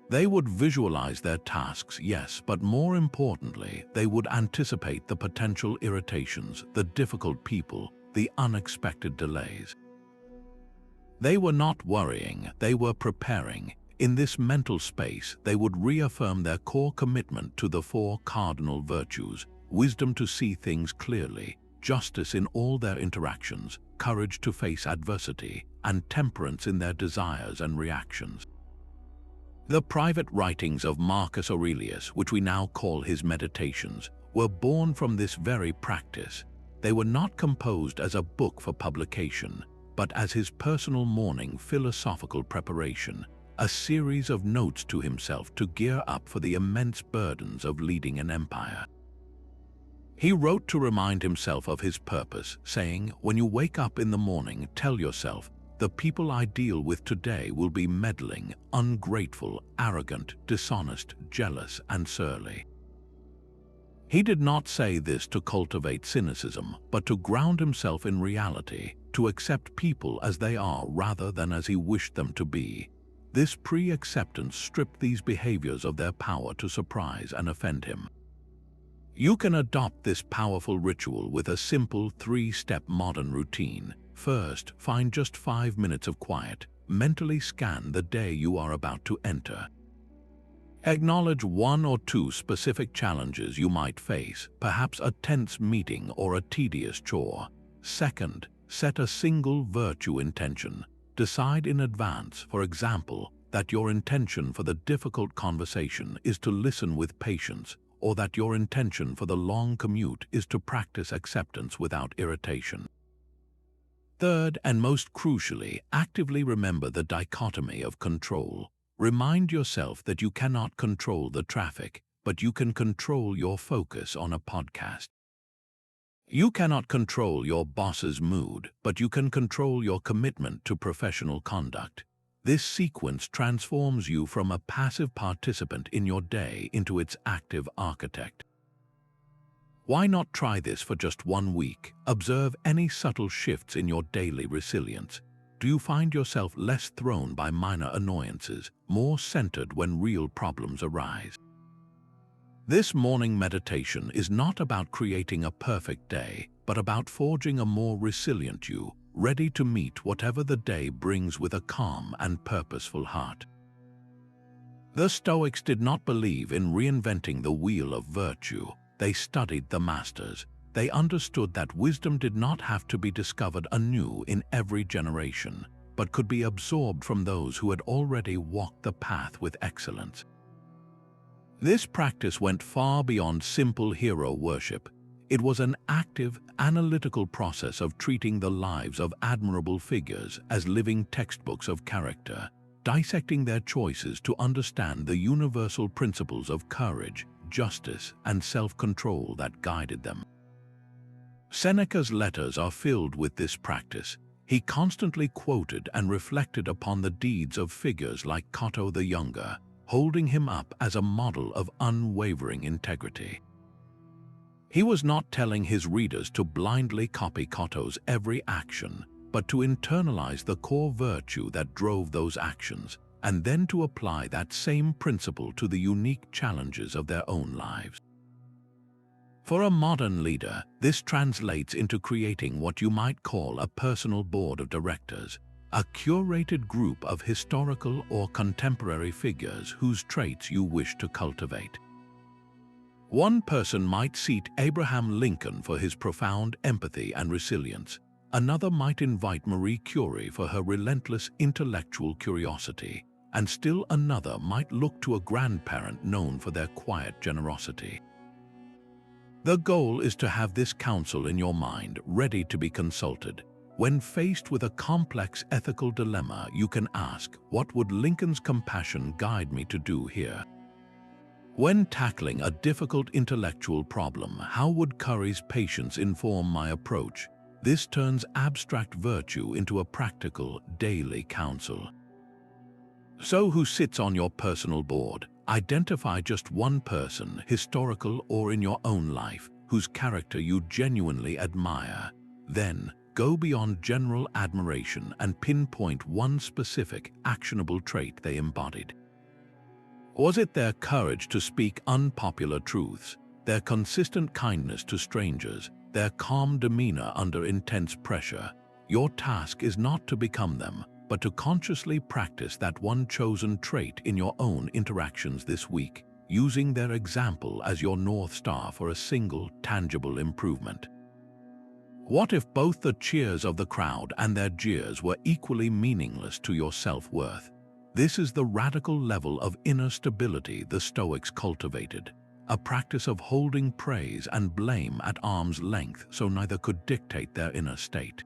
They would visualize their tasks, yes, but more importantly, they would anticipate the potential irritations, the difficult people, the unexpected delays. They were not worrying, they were preparing. In this mental space, they would reaffirm their core commitment to the four cardinal virtues: wisdom to see things clearly, justice in all their interactions, courage to face adversity, and temperance in their desires and reactions. The private writings of Marcus Aurelius, which we now call his Meditations, were born from this very practice. They were not composed as a book for publication, but as his personal morning philosophical preparation, a series of notes to himself to gear up for the immense burdens of leading an empire. He wrote to remind himself of his purpose, saying, "When you wake up in the morning, tell yourself, the people I deal with today will be meddling, ungrateful, arrogant, dishonest, jealous, and surly." He did not say this to cultivate cynicism, but to ground himself in reality, to accept people as they are rather than as he wished them to be. This pre-acceptance stripped these behaviors of their power to surprise and offend him. You can adopt this powerful ritual with a simple 3-step modern routine. First, find just 5 minutes of quiet. Mentally scan the day you are about to enter. Acknowledge 1 or 2 specific challenges you might face, perhaps a tense meeting or a tedious chore. Second, set a single virtue intention. Decide in advance, for example, that your intention for the difficult conversation is to listen with patience, or that your intention for the long commute is to practice acceptance without irritation. Third, and most crucially, actively remember the dichotomy of control. Remind yourself that you cannot control the traffic, but you can control your focus on a podcast. You cannot control your boss's mood, but you can control your commitment to professional conduct. This sequence transforms you from a passive participant in your day into its active architect. Why not try this for just 1 week? Observe any subtle shifts in your daily resilience. Do you find yourself less thrown by minor annoyances, more centered when real problems arise? This morning meditation is not about creating a perfect day, but about forging a more resilient you, ready to meet whatever the day brings with a calm and purposeful heart. The Stoics did not believe in reinventing the wheel of virtue. They studied the masters. They understood that wisdom did not have to be discovered anew in every generation, but could be absorbed from those who had already walked the path with excellence. This practice went far beyond simple hero worship. It was an active, analytical process of treating the lives of admirable figures as living textbooks of character, dissecting their choices to understand the universal principles of courage, justice, and self-control that guided them. Seneca's letters are filled with this practice. He constantly quoted and reflected upon the deeds of figures like Cato the Younger, holding him up as a model of unwavering integrity. He was not telling his readers to blindly copy Cato's every action, but to internalize the core virtue that drove those actions, and then to apply that same principle to the unique challenges of their own lives. For a modern leader, this translates into creating what you might call a personal board of directors, a curated group of historical or contemporary figures whose traits you wish to cultivate. One person might seat Abraham Lincoln for his profound empathy and resilience. Another might invite Marie Curie for her relentless intellectual curiosity, and still another might look to a grandparent known for their quiet generosity. The goal is to have this counsel in your mind, ready to be consulted. When faced with a complex ethical dilemma, you can ask, what would Lincoln's compassion guide me to do here? When tackling a difficult intellectual problem, how would Curry's patience inform my approach? This turns abstract virtue into a practical, daily counsel. So who sits on your personal board? Identify just one person, historical or in your own life, whose character you genuinely admire. Then, go beyond general admiration and pinpoint one specific, actionable trait they embodied. Was it their courage to speak unpopular truths, their consistent kindness to strangers, their calm demeanor under intense pressure? Your task is not to become them, but to consciously practice that one chosen trait in your own interactions this week, using their example as your North Star for a single, tangible improvement. What if both the cheers of the crowd and their jeers were equally meaningless to your self-worth? This is the radical level of inner stability the Stoics cultivated, a practice of holding praise and blame at arm's length so neither could dictate their inner state.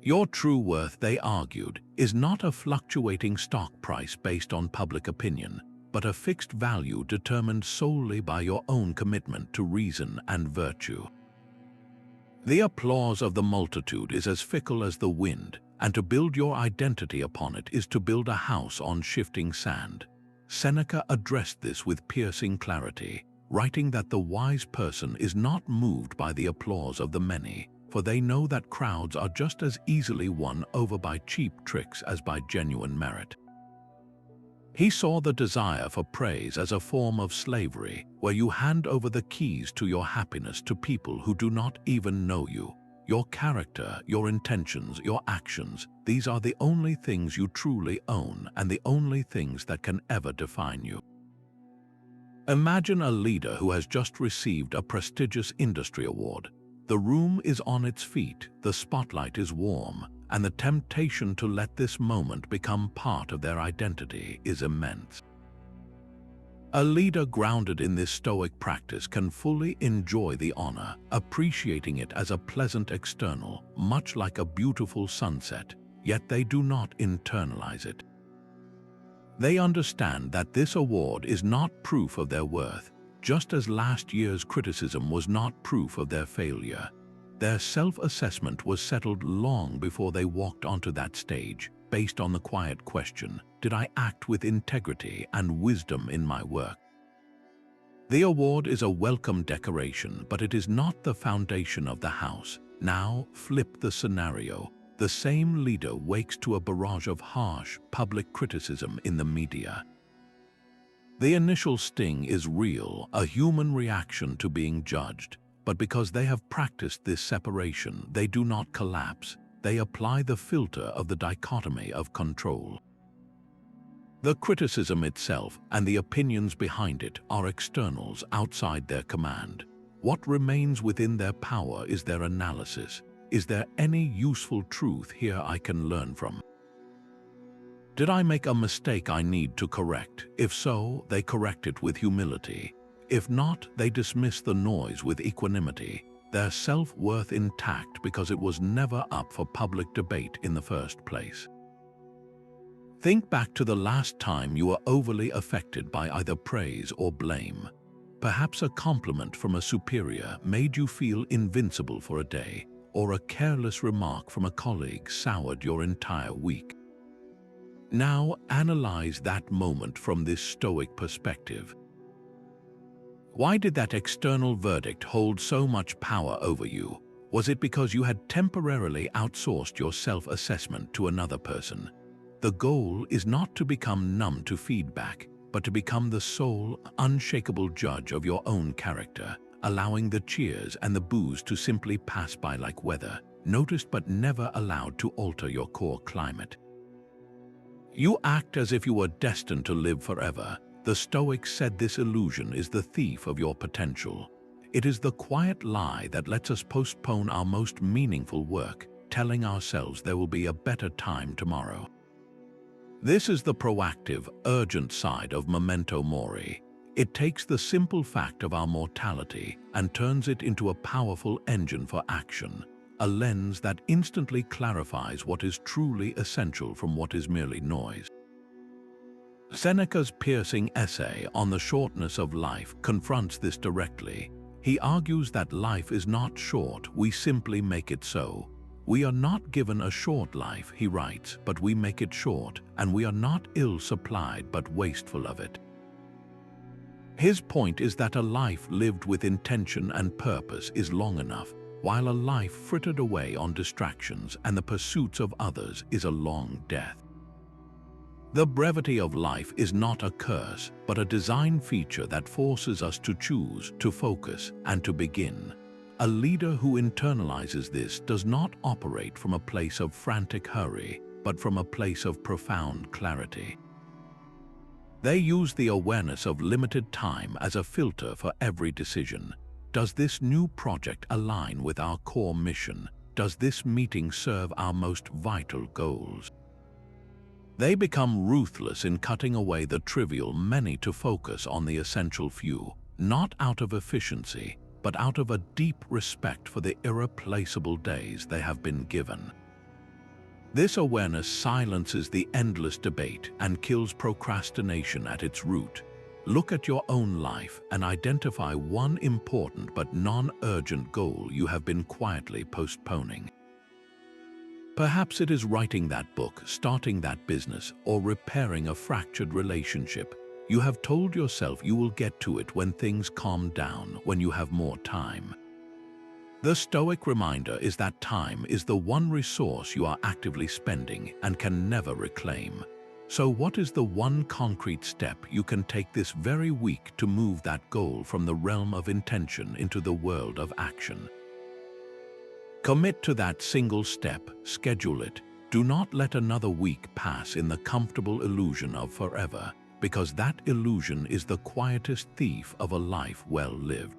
Your true worth, they argued, is not a fluctuating stock price based on public opinion, but a fixed value determined solely by your own commitment to reason and virtue. The applause of the multitude is as fickle as the wind, and to build your identity upon it is to build a house on shifting sand. Seneca addressed this with piercing clarity. writing that the wise person is not moved by the applause of the many, for they know that crowds are just as easily won over by cheap tricks as by genuine merit. He saw the desire for praise as a form of slavery, where you hand over the keys to your happiness to people who do not even know you. Your character, your intentions, your actions, these are the only things you truly own and the only things that can ever define you. Imagine a leader who has just received a prestigious industry award. The room is on its feet, the spotlight is warm, and the temptation to let this moment become part of their identity is immense. A leader grounded in this Stoic practice can fully enjoy the honor, appreciating it as a pleasant external, much like a beautiful sunset, yet they do not internalize it. They understand that this award is not proof of their worth, just as last year's criticism was not proof of their failure. Their self-assessment was settled long before they walked onto that stage, based on the quiet question, did I act with integrity and wisdom in my work? The award is a welcome decoration, but it is not the foundation of the house. Now, flip the scenario. The same leader wakes to a barrage of harsh, public criticism in the media. The initial sting is real, a human reaction to being judged, but because they have practiced this separation, they do not collapse. They apply the filter of the dichotomy of control. The criticism itself and the opinions behind it are externals outside their command. What remains within their power is their analysis. Is there any useful truth here I can learn from? Did I make a mistake I need to correct? If so, they correct it with humility. If not, they dismiss the noise with equanimity, their self-worth intact because it was never up for public debate in the first place. Think back to the last time you were overly affected by either praise or blame. Perhaps a compliment from a superior made you feel invincible for a day, or a careless remark from a colleague soured your entire week. Now analyze that moment from this Stoic perspective. Why did that external verdict hold so much power over you? Was it because you had temporarily outsourced your self-assessment to another person? The goal is not to become numb to feedback, but to become the sole, unshakable judge of your own character, allowing the cheers and the boos to simply pass by like weather, noticed but never allowed to alter your core climate. You act as if you were destined to live forever. The Stoics said this illusion is the thief of your potential. It is the quiet lie that lets us postpone our most meaningful work, telling ourselves there will be a better time tomorrow. This is the proactive, urgent side of Memento Mori. It takes the simple fact of our mortality and turns it into a powerful engine for action, a lens that instantly clarifies what is truly essential from what is merely noise. Seneca's piercing essay on the shortness of life confronts this directly. He argues that life is not short, we simply make it so. We are not given a short life, he writes, but we make it short, and we are not ill-supplied but wasteful of it. His point is that a life lived with intention and purpose is long enough, while a life frittered away on distractions and the pursuits of others is a long death. The brevity of life is not a curse, but a design feature that forces us to choose, to focus, and to begin. A leader who internalizes this does not operate from a place of frantic hurry, but from a place of profound clarity. They use the awareness of limited time as a filter for every decision. Does this new project align with our core mission? Does this meeting serve our most vital goals? They become ruthless in cutting away the trivial many to focus on the essential few, not out of efficiency, but out of a deep respect for the irreplaceable days they have been given. This awareness silences the endless debate and kills procrastination at its root. Look at your own life and identify one important but non-urgent goal you have been quietly postponing. Perhaps it is writing that book, starting that business, or repairing a fractured relationship. You have told yourself you will get to it when things calm down, when you have more time. The Stoic reminder is that time is the one resource you are actively spending and can never reclaim. So what is the one concrete step you can take this very week to move that goal from the realm of intention into the world of action? Commit to that single step, schedule it. Do not let another week pass in the comfortable illusion of forever, because that illusion is the quietest thief of a life well lived.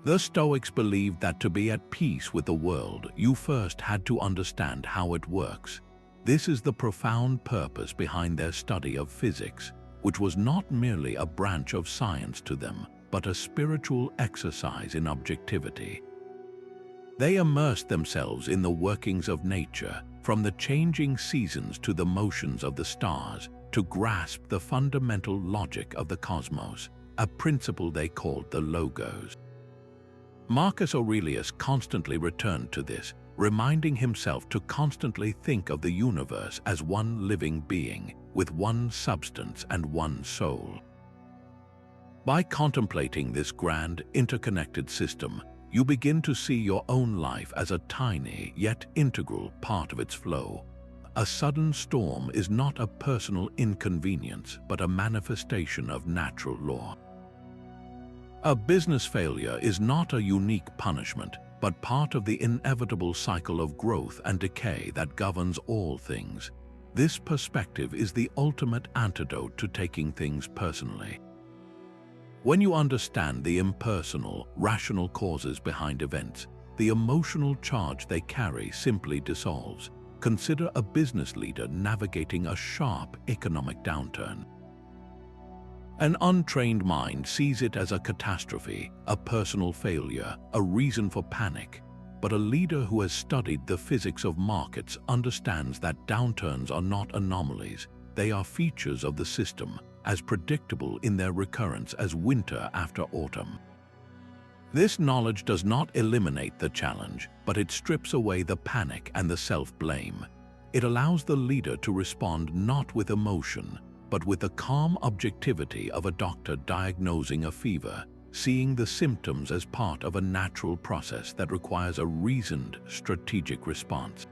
The Stoics believed that to be at peace with the world, you first had to understand how it works. This is the profound purpose behind their study of physics, which was not merely a branch of science to them, but a spiritual exercise in objectivity. They immersed themselves in the workings of nature, from the changing seasons to the motions of the stars, to grasp the fundamental logic of the cosmos, a principle they called the logos. Marcus Aurelius constantly returned to this, reminding himself to constantly think of the universe as one living being, with one substance and one soul. By contemplating this grand, interconnected system, you begin to see your own life as a tiny, yet integral part of its flow. A sudden storm is not a personal inconvenience, but a manifestation of natural law. A business failure is not a unique punishment, but part of the inevitable cycle of growth and decay that governs all things. This perspective is the ultimate antidote to taking things personally. When you understand the impersonal, rational causes behind events, the emotional charge they carry simply dissolves. Consider a business leader navigating a sharp economic downturn. An untrained mind sees it as a catastrophe, a personal failure, a reason for panic. But a leader who has studied the physics of markets understands that downturns are not anomalies. They are features of the system, as predictable in their recurrence as winter after autumn. This knowledge does not eliminate the challenge, but it strips away the panic and the self-blame. It allows the leader to respond not with emotion, but with the calm objectivity of a doctor diagnosing a fever, seeing the symptoms as part of a natural process that requires a reasoned, strategic response.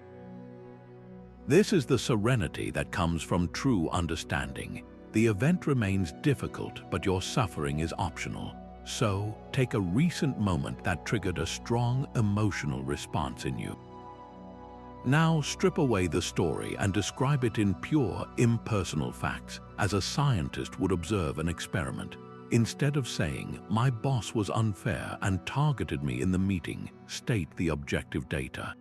This is the serenity that comes from true understanding. The event remains difficult, but your suffering is optional. So, take a recent moment that triggered a strong emotional response in you. Now strip away the story and describe it in pure, impersonal facts, as a scientist would observe an experiment. Instead of saying, "My boss was unfair and targeted me in the meeting," state the objective data.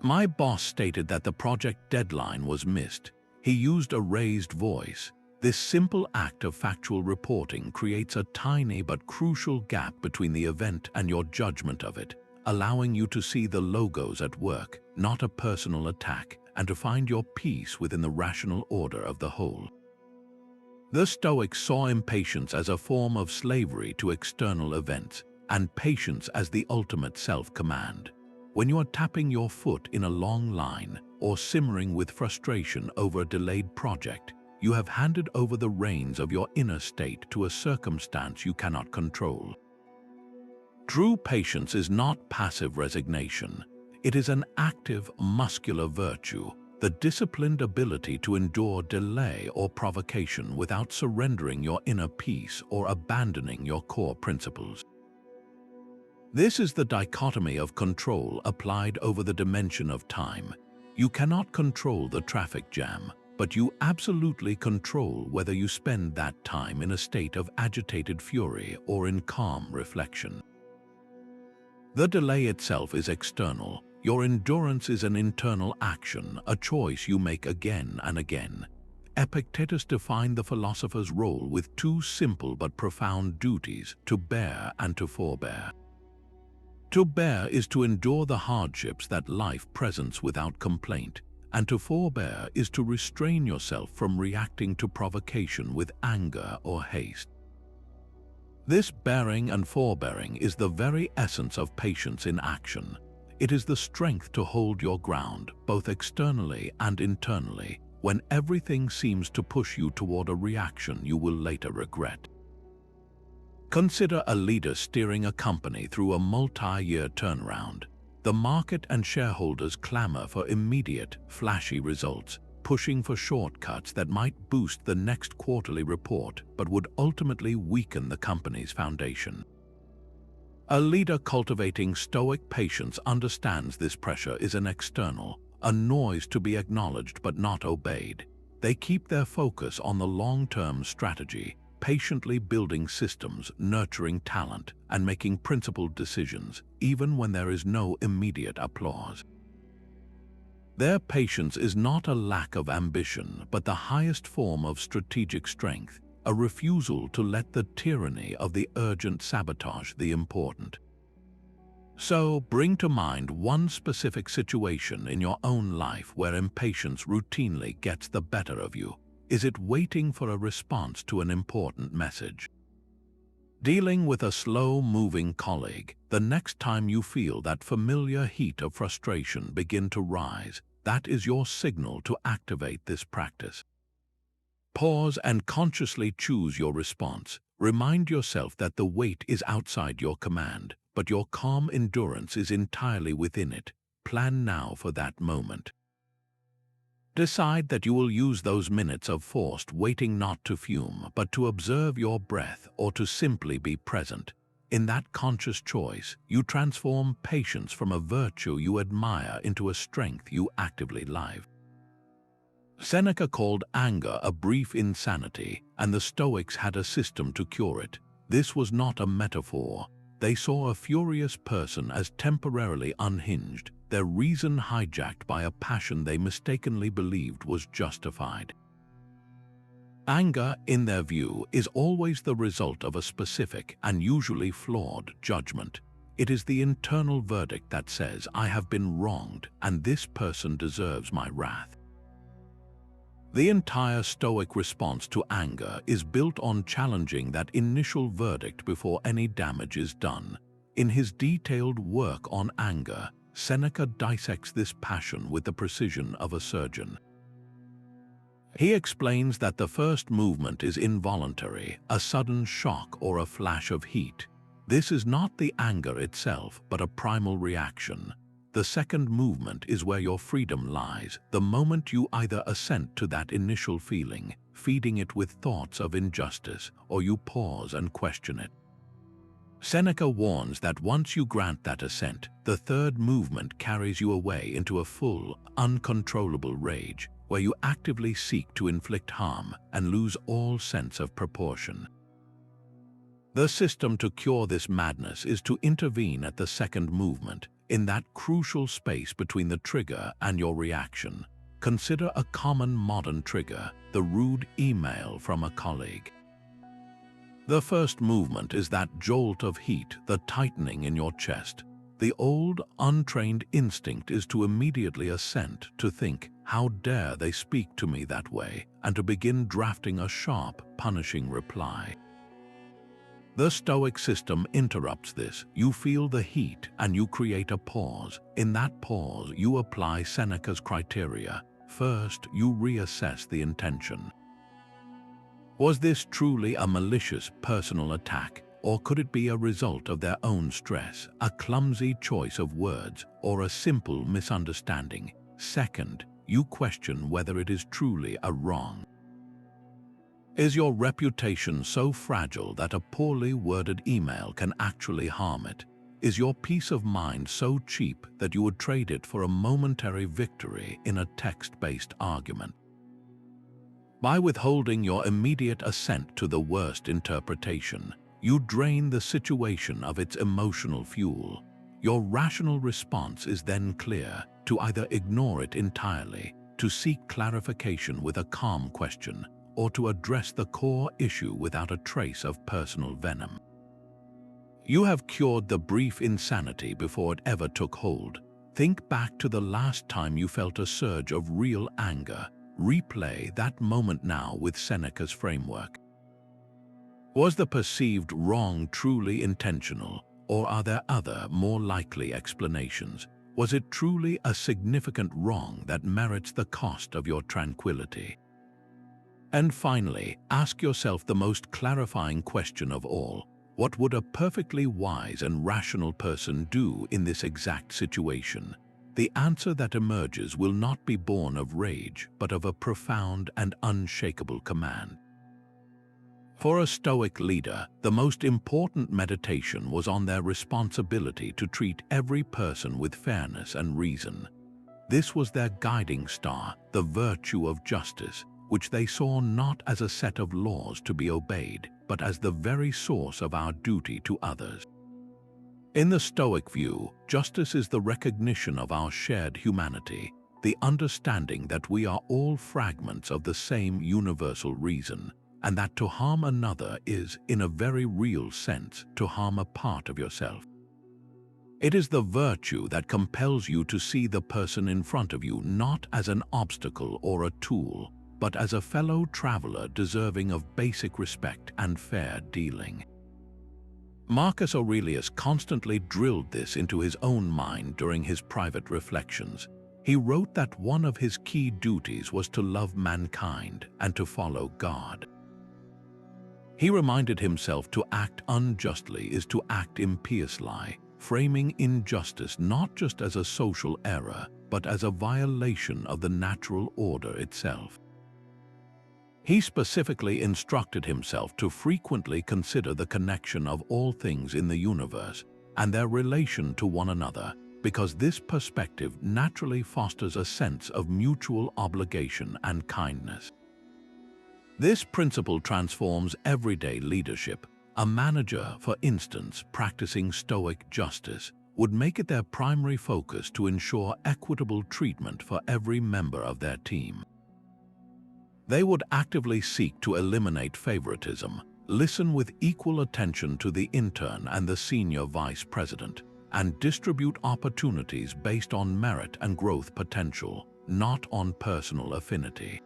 "My boss stated that the project deadline was missed." He used a raised voice. This simple act of factual reporting creates a tiny but crucial gap between the event and your judgment of it, allowing you to see the logos at work, not a personal attack, and to find your peace within the rational order of the whole. The Stoics saw impatience as a form of slavery to external events, and patience as the ultimate self-command. When you are tapping your foot in a long line, or simmering with frustration over a delayed project, you have handed over the reins of your inner state to a circumstance you cannot control. True patience is not passive resignation. It is an active, muscular virtue, the disciplined ability to endure delay or provocation without surrendering your inner peace or abandoning your core principles. This is the dichotomy of control applied over the dimension of time. You cannot control the traffic jam, but you absolutely control whether you spend that time in a state of agitated fury or in calm reflection. The delay itself is external. Your endurance is an internal action, a choice you make again and again. Epictetus defined the philosopher's role with two simple but profound duties: to bear and to forbear. To bear is to endure the hardships that life presents without complaint, and to forbear is to restrain yourself from reacting to provocation with anger or haste. This bearing and forbearing is the very essence of patience in action. It is the strength to hold your ground, both externally and internally, when everything seems to push you toward a reaction you will later regret. Consider a leader steering a company through a multi-year turnaround. The market and shareholders clamor for immediate, flashy results, pushing for shortcuts that might boost the next quarterly report but would ultimately weaken the company's foundation. A leader cultivating stoic patience understands this pressure is an external, a noise to be acknowledged but not obeyed. They keep their focus on the long-term strategy, patiently building systems, nurturing talent, and making principled decisions, even when there is no immediate applause. Their patience is not a lack of ambition, but the highest form of strategic strength, a refusal to let the tyranny of the urgent sabotage the important. So, bring to mind one specific situation in your own life where impatience routinely gets the better of you. Is it waiting for a response to an important message? Dealing with a slow-moving colleague, the next time you feel that familiar heat of frustration begin to rise, that is your signal to activate this practice. Pause and consciously choose your response. Remind yourself that the weight is outside your command, but your calm endurance is entirely within it. Plan now for that moment. Decide that you will use those minutes of forced waiting not to fume, but to observe your breath or to simply be present. In that conscious choice, you transform patience from a virtue you admire into a strength you actively live. Seneca called anger a brief insanity, and the Stoics had a system to cure it. This was not a metaphor. They saw a furious person as temporarily unhinged, their reason hijacked by a passion they mistakenly believed was justified. Anger, in their view, is always the result of a specific and usually flawed judgment. It is the internal verdict that says, "I have been wronged, and this person deserves my wrath." The entire Stoic response to anger is built on challenging that initial verdict before any damage is done. In his detailed work on anger, Seneca dissects this passion with the precision of a surgeon. He explains that the first movement is involuntary, a sudden shock or a flash of heat. This is not the anger itself, but a primal reaction. The second movement is where your freedom lies, the moment you either assent to that initial feeling, feeding it with thoughts of injustice, or you pause and question it. Seneca warns that once you grant that assent, the third movement carries you away into a full, uncontrollable rage, where you actively seek to inflict harm and lose all sense of proportion. The system to cure this madness is to intervene at the second movement, in that crucial space between the trigger and your reaction. Consider a common modern trigger, the rude email from a colleague. The first movement is that jolt of heat, the tightening in your chest. The old, untrained instinct is to immediately assent, to think, "How dare they speak to me that way?" and to begin drafting a sharp, punishing reply. The Stoic system interrupts this. You feel the heat and you create a pause. In that pause, you apply Seneca's criteria. First, you reassess the intention. Was this truly a malicious personal attack, or could it be a result of their own stress, a clumsy choice of words, or a simple misunderstanding? Second, you question whether it is truly a wrong. Is your reputation so fragile that a poorly worded email can actually harm it? Is your peace of mind so cheap that you would trade it for a momentary victory in a text-based argument? By withholding your immediate assent to the worst interpretation, you drain the situation of its emotional fuel. Your rational response is then clear: to either ignore it entirely, to seek clarification with a calm question, or to address the core issue without a trace of personal venom. You have cured the brief insanity before it ever took hold. Think back to the last time you felt a surge of real anger. Replay that moment now with Seneca's framework. Was the perceived wrong truly intentional, or are there other, more likely explanations? Was it truly a significant wrong that merits the cost of your tranquility? And finally, ask yourself the most clarifying question of all. What would a perfectly wise and rational person do in this exact situation? The answer that emerges will not be born of rage, but of a profound and unshakable command. For a Stoic leader, the most important meditation was on their responsibility to treat every person with fairness and reason. This was their guiding star, the virtue of justice, which they saw not as a set of laws to be obeyed, but as the very source of our duty to others. In the Stoic view, justice is the recognition of our shared humanity, the understanding that we are all fragments of the same universal reason, and that to harm another is, in a very real sense, to harm a part of yourself. It is the virtue that compels you to see the person in front of you not as an obstacle or a tool, but as a fellow traveler deserving of basic respect and fair dealing. Marcus Aurelius constantly drilled this into his own mind during his private reflections. He wrote that one of his key duties was to love mankind and to follow God. He reminded himself to act unjustly is to act impiously, framing injustice not just as a social error, but as a violation of the natural order itself. He specifically instructed himself to frequently consider the connection of all things in the universe and their relation to one another, because this perspective naturally fosters a sense of mutual obligation and kindness. This principle transforms everyday leadership. A manager, for instance, practicing Stoic justice, would make it their primary focus to ensure equitable treatment for every member of their team. They would actively seek to eliminate favoritism, listen with equal attention to the intern and the senior vice president, and distribute opportunities based on merit and growth potential, not on personal affinity.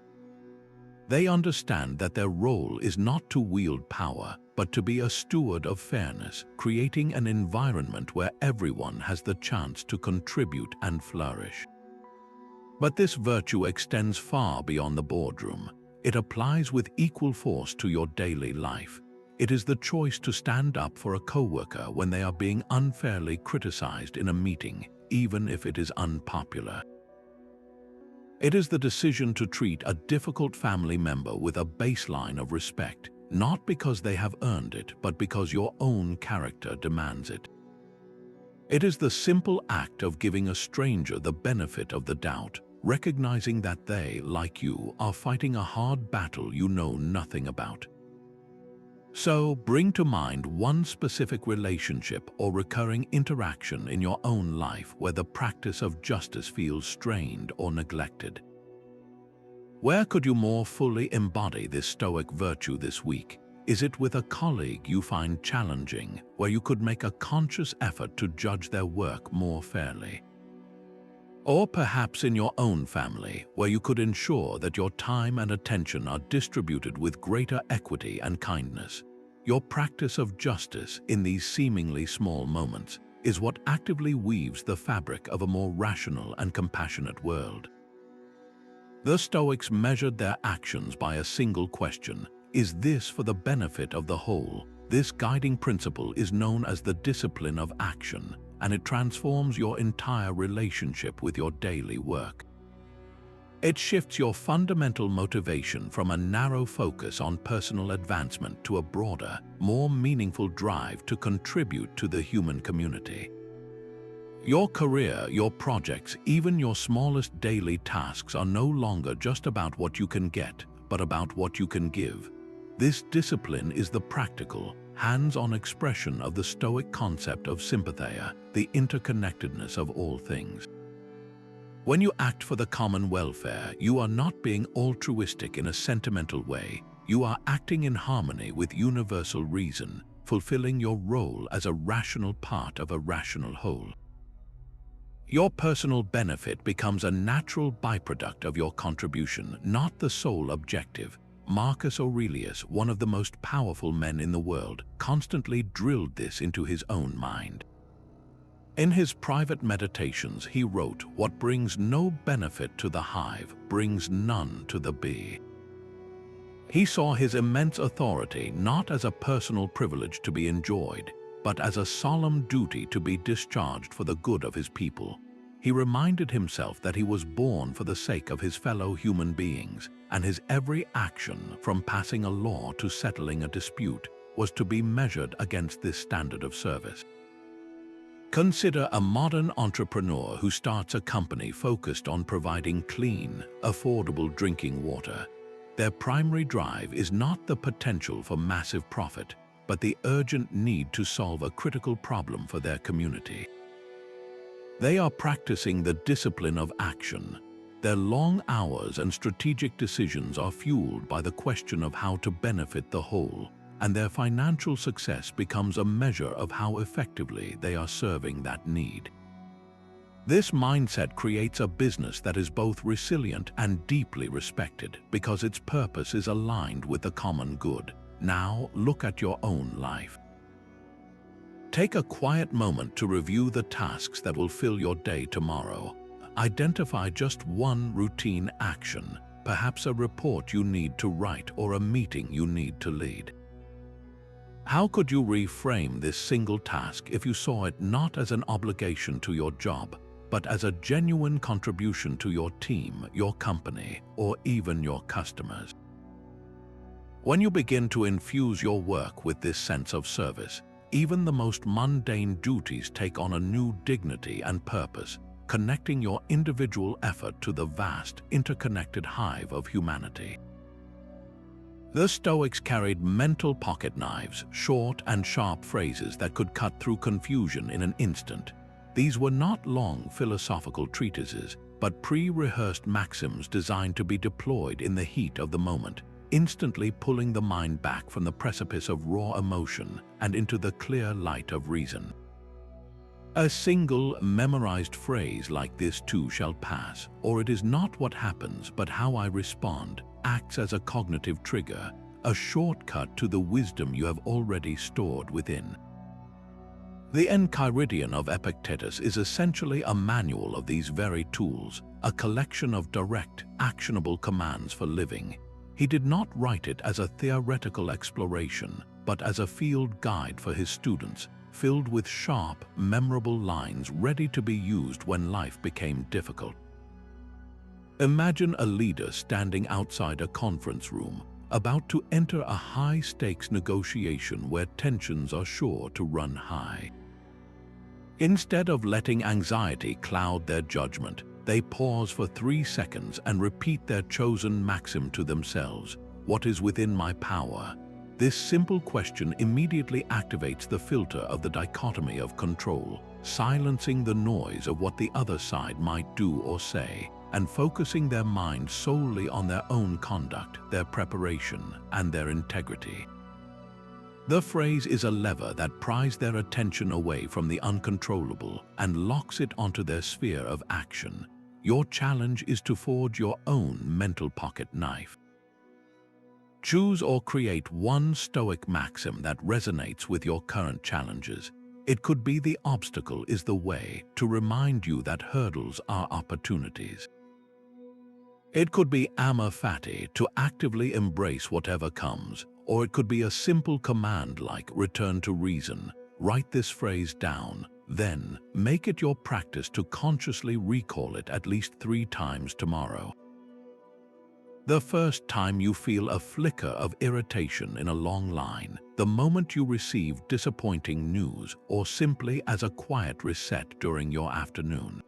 They understand that their role is not to wield power, but to be a steward of fairness, creating an environment where everyone has the chance to contribute and flourish. But this virtue extends far beyond the boardroom. It applies with equal force to your daily life. It is the choice to stand up for a coworker when they are being unfairly criticized in a meeting, even if it is unpopular. It is the decision to treat a difficult family member with a baseline of respect, not because they have earned it, but because your own character demands it. It is the simple act of giving a stranger the benefit of the doubt, recognizing that they, like you, are fighting a hard battle you know nothing about. So, bring to mind one specific relationship or recurring interaction in your own life where the practice of justice feels strained or neglected. Where could you more fully embody this Stoic virtue this week? Is it with a colleague you find challenging, where you could make a conscious effort to judge their work more fairly? Or perhaps in your own family, where you could ensure that your time and attention are distributed with greater equity and kindness? Your practice of justice in these seemingly small moments is what actively weaves the fabric of a more rational and compassionate world. The Stoics measured their actions by a single question: is this for the benefit of the whole? This guiding principle is known as the discipline of action, and it transforms your entire relationship with your daily work. It shifts your fundamental motivation from a narrow focus on personal advancement to a broader, more meaningful drive to contribute to the human community. Your career, your projects, even your smallest daily tasks are no longer just about what you can get, but about what you can give. This discipline is the practical, hands-on expression of the Stoic concept of Sympatheia, the interconnectedness of all things. When you act for the common welfare, you are not being altruistic in a sentimental way. You are acting in harmony with universal reason, fulfilling your role as a rational part of a rational whole. Your personal benefit becomes a natural byproduct of your contribution, not the sole objective. Marcus Aurelius, one of the most powerful men in the world, constantly drilled this into his own mind. In his private meditations, he wrote, "What brings no benefit to the hive brings none to the bee." He saw his immense authority not as a personal privilege to be enjoyed, but as a solemn duty to be discharged for the good of his people. He reminded himself that he was born for the sake of his fellow human beings, and his every action, from passing a law to settling a dispute, was to be measured against this standard of service. Consider a modern entrepreneur who starts a company focused on providing clean, affordable drinking water. Their primary drive is not the potential for massive profit, but the urgent need to solve a critical problem for their community. They are practicing the discipline of action. Their long hours and strategic decisions are fueled by the question of how to benefit the whole, and their financial success becomes a measure of how effectively they are serving that need. This mindset creates a business that is both resilient and deeply respected because its purpose is aligned with the common good. Now, look at your own life. Take a quiet moment to review the tasks that will fill your day tomorrow. Identify just one routine action, perhaps a report you need to write or a meeting you need to lead. How could you reframe this single task if you saw it not as an obligation to your job, but as a genuine contribution to your team, your company, or even your customers? When you begin to infuse your work with this sense of service, even the most mundane duties take on a new dignity and purpose, connecting your individual effort to the vast, interconnected hive of humanity. The Stoics carried mental pocket knives, short and sharp phrases that could cut through confusion in an instant. These were not long philosophical treatises, but pre-rehearsed maxims designed to be deployed in the heat of the moment, instantly pulling the mind back from the precipice of raw emotion and into the clear light of reason. A single memorized phrase like "this too shall pass," or "it is not what happens but how I respond," acts as a cognitive trigger, a shortcut to the wisdom you have already stored within. The Enchiridion of Epictetus is essentially a manual of these very tools, a collection of direct, actionable commands for living. He did not write it as a theoretical exploration, but as a field guide for his students, filled with sharp, memorable lines ready to be used when life became difficult. Imagine a leader standing outside a conference room, about to enter a high-stakes negotiation where tensions are sure to run high. Instead of letting anxiety cloud their judgment, they pause for 3 seconds and repeat their chosen maxim to themselves: "What is within my power?" This simple question immediately activates the filter of the dichotomy of control, silencing the noise of what the other side might do or say, and focusing their mind solely on their own conduct, their preparation, and their integrity. The phrase is a lever that pries their attention away from the uncontrollable and locks it onto their sphere of action. Your challenge is to forge your own mental pocket knife. Choose or create one Stoic maxim that resonates with your current challenges. It could be "the obstacle is the way," to remind you that hurdles are opportunities. It could be Amor Fati, to actively embrace whatever comes, or it could be a simple command like "return to reason." Write this phrase down, then make it your practice to consciously recall it at least 3 times tomorrow. The first time you feel a flicker of irritation in a long line, the moment you receive disappointing news, or simply as a quiet reset during your afternoon.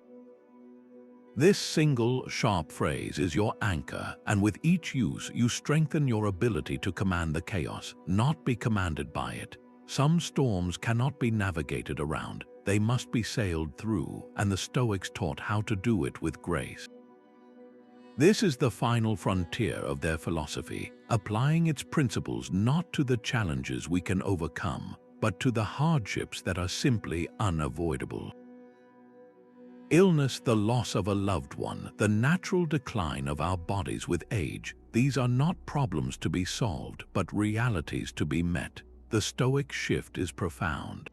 This single, sharp phrase is your anchor, and with each use, you strengthen your ability to command the chaos, not be commanded by it. Some storms cannot be navigated around, they must be sailed through, and the Stoics taught how to do it with grace. This is the final frontier of their philosophy, applying its principles not to the challenges we can overcome, but to the hardships that are simply unavoidable. Illness, the loss of a loved one, the natural decline of our bodies with age, these are not problems to be solved, but realities to be met. The Stoic shift is profound.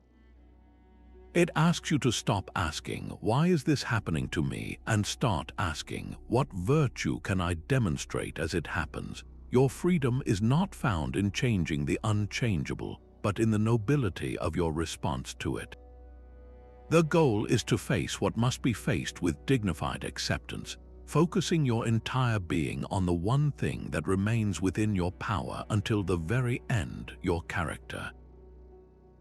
It asks you to stop asking, "Why is this happening to me?" and start asking, "What virtue can I demonstrate as it happens?" Your freedom is not found in changing the unchangeable, but in the nobility of your response to it. The goal is to face what must be faced with dignified acceptance, focusing your entire being on the one thing that remains within your power until the very end: your character.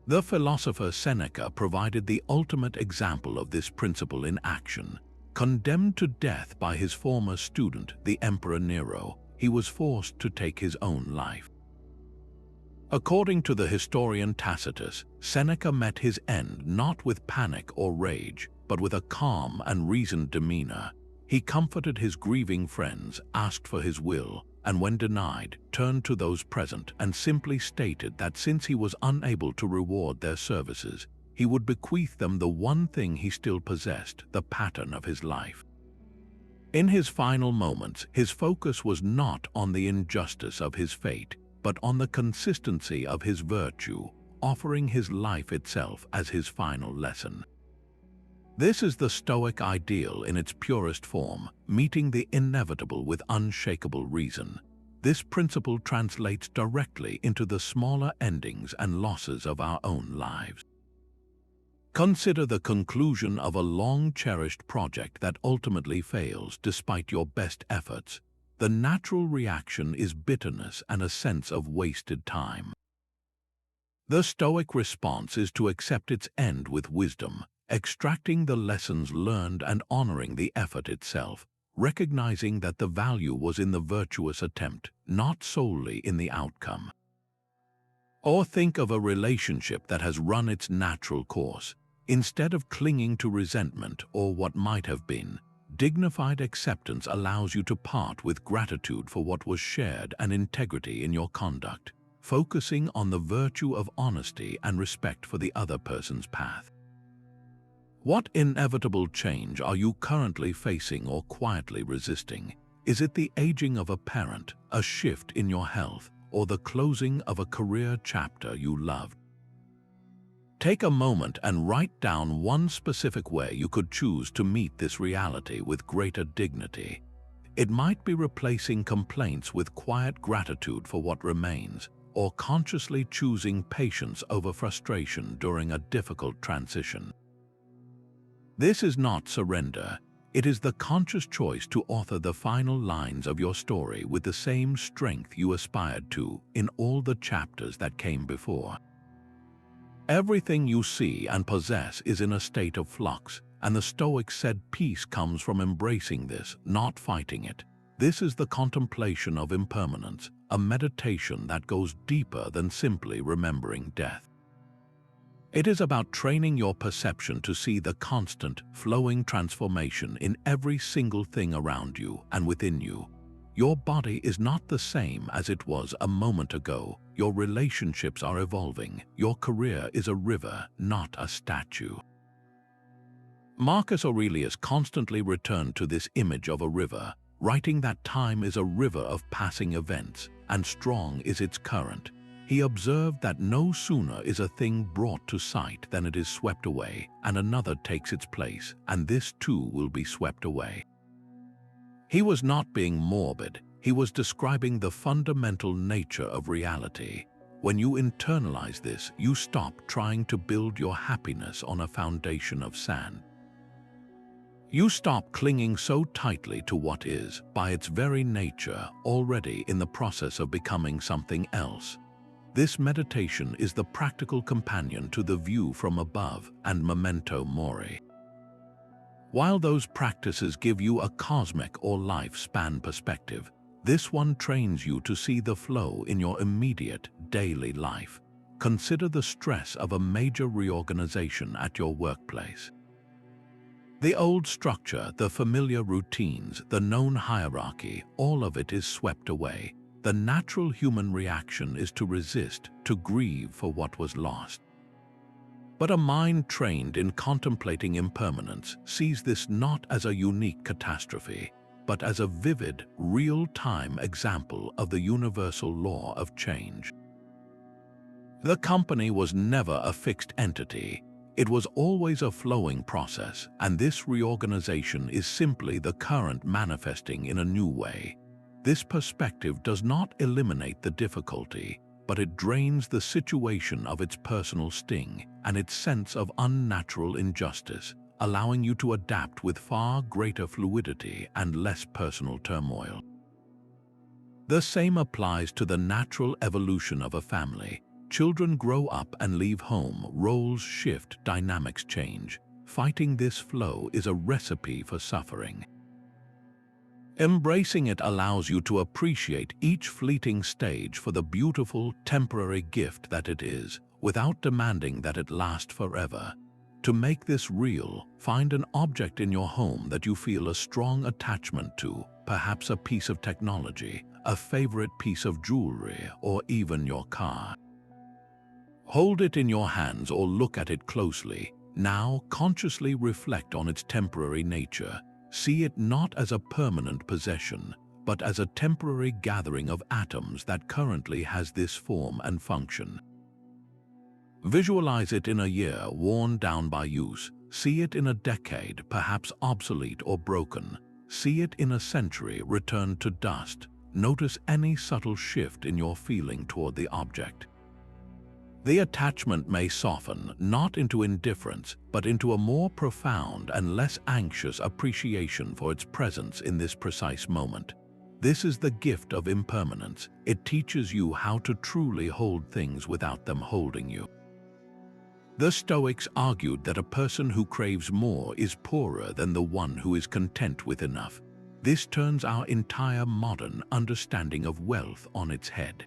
The philosopher Seneca provided the ultimate example of this principle in action. Condemned to death by his former student, the Emperor Nero, he was forced to take his own life. According to the historian Tacitus, Seneca met his end not with panic or rage, but with a calm and reasoned demeanor. He comforted his grieving friends, asked for his will, and when denied, turned to those present and simply stated that since he was unable to reward their services, he would bequeath them the one thing he still possessed, the pattern of his life. In his final moments, his focus was not on the injustice of his fate, but on the consistency of his virtue, offering his life itself as his final lesson. This is the Stoic ideal in its purest form, meeting the inevitable with unshakable reason. This principle translates directly into the smaller endings and losses of our own lives. Consider the conclusion of a long-cherished project that ultimately fails despite your best efforts. The natural reaction is bitterness and a sense of wasted time. The Stoic response is to accept its end with wisdom, extracting the lessons learned and honoring the effort itself, recognizing that the value was in the virtuous attempt, not solely in the outcome. Or think of a relationship that has run its natural course. Instead of clinging to resentment or what might have been, dignified acceptance allows you to part with gratitude for what was shared and integrity in your conduct, focusing on the virtue of honesty and respect for the other person's path. What inevitable change are you currently facing or quietly resisting? Is it the aging of a parent, a shift in your health, or the closing of a career chapter you loved? Take a moment and write down one specific way you could choose to meet this reality with greater dignity. It might be replacing complaints with quiet gratitude for what remains, or consciously choosing patience over frustration during a difficult transition. This is not surrender. It is the conscious choice to author the final lines of your story with the same strength you aspired to in all the chapters that came before. Everything you see and possess is in a state of flux, and the Stoics said peace comes from embracing this, not fighting it. This is the contemplation of impermanence, a meditation that goes deeper than simply remembering death. It is about training your perception to see the constant, flowing transformation in every single thing around you and within you. Your body is not the same as it was a moment ago. Your relationships are evolving. Your career is a river, not a statue. Marcus Aurelius constantly returned to this image of a river, writing that time is a river of passing events, and strong is its current. He observed that no sooner is a thing brought to sight than it is swept away, and another takes its place, and this too will be swept away. He was not being morbid, he was describing the fundamental nature of reality. When you internalize this, you stop trying to build your happiness on a foundation of sand. You stop clinging so tightly to what is, by its very nature, already in the process of becoming something else. This meditation is the practical companion to the view from above and Memento Mori. While those practices give you a cosmic or lifespan perspective, this one trains you to see the flow in your immediate, daily life. Consider the stress of a major reorganization at your workplace. The old structure, the familiar routines, the known hierarchy, all of it is swept away. The natural human reaction is to resist, to grieve for what was lost. But a mind trained in contemplating impermanence sees this not as a unique catastrophe, but as a vivid, real-time example of the universal law of change. The company was never a fixed entity. It was always a flowing process, and this reorganization is simply the current manifesting in a new way. This perspective does not eliminate the difficulty, but it drains the situation of its personal sting and its sense of unnatural injustice, allowing you to adapt with far greater fluidity and less personal turmoil. The same applies to the natural evolution of a family. Children grow up and leave home, roles shift, dynamics change. Fighting this flow is a recipe for suffering. Embracing it allows you to appreciate each fleeting stage for the beautiful, temporary gift that it is, without demanding that it last forever. To make this real, find an object in your home that you feel a strong attachment to, perhaps a piece of technology, a favorite piece of jewelry, or even your car. Hold it in your hands or look at it closely. Now, consciously reflect on its temporary nature. See it not as a permanent possession, but as a temporary gathering of atoms that currently has this form and function. Visualize it in a year worn down by use. See it in a decade, perhaps obsolete or broken. See it in a century returned to dust. Notice any subtle shift in your feeling toward the object. The attachment may soften, not into indifference, but into a more profound and less anxious appreciation for its presence in this precise moment. This is the gift of impermanence. It teaches you how to truly hold things without them holding you. The Stoics argued that a person who craves more is poorer than the one who is content with enough. This turns our entire modern understanding of wealth on its head.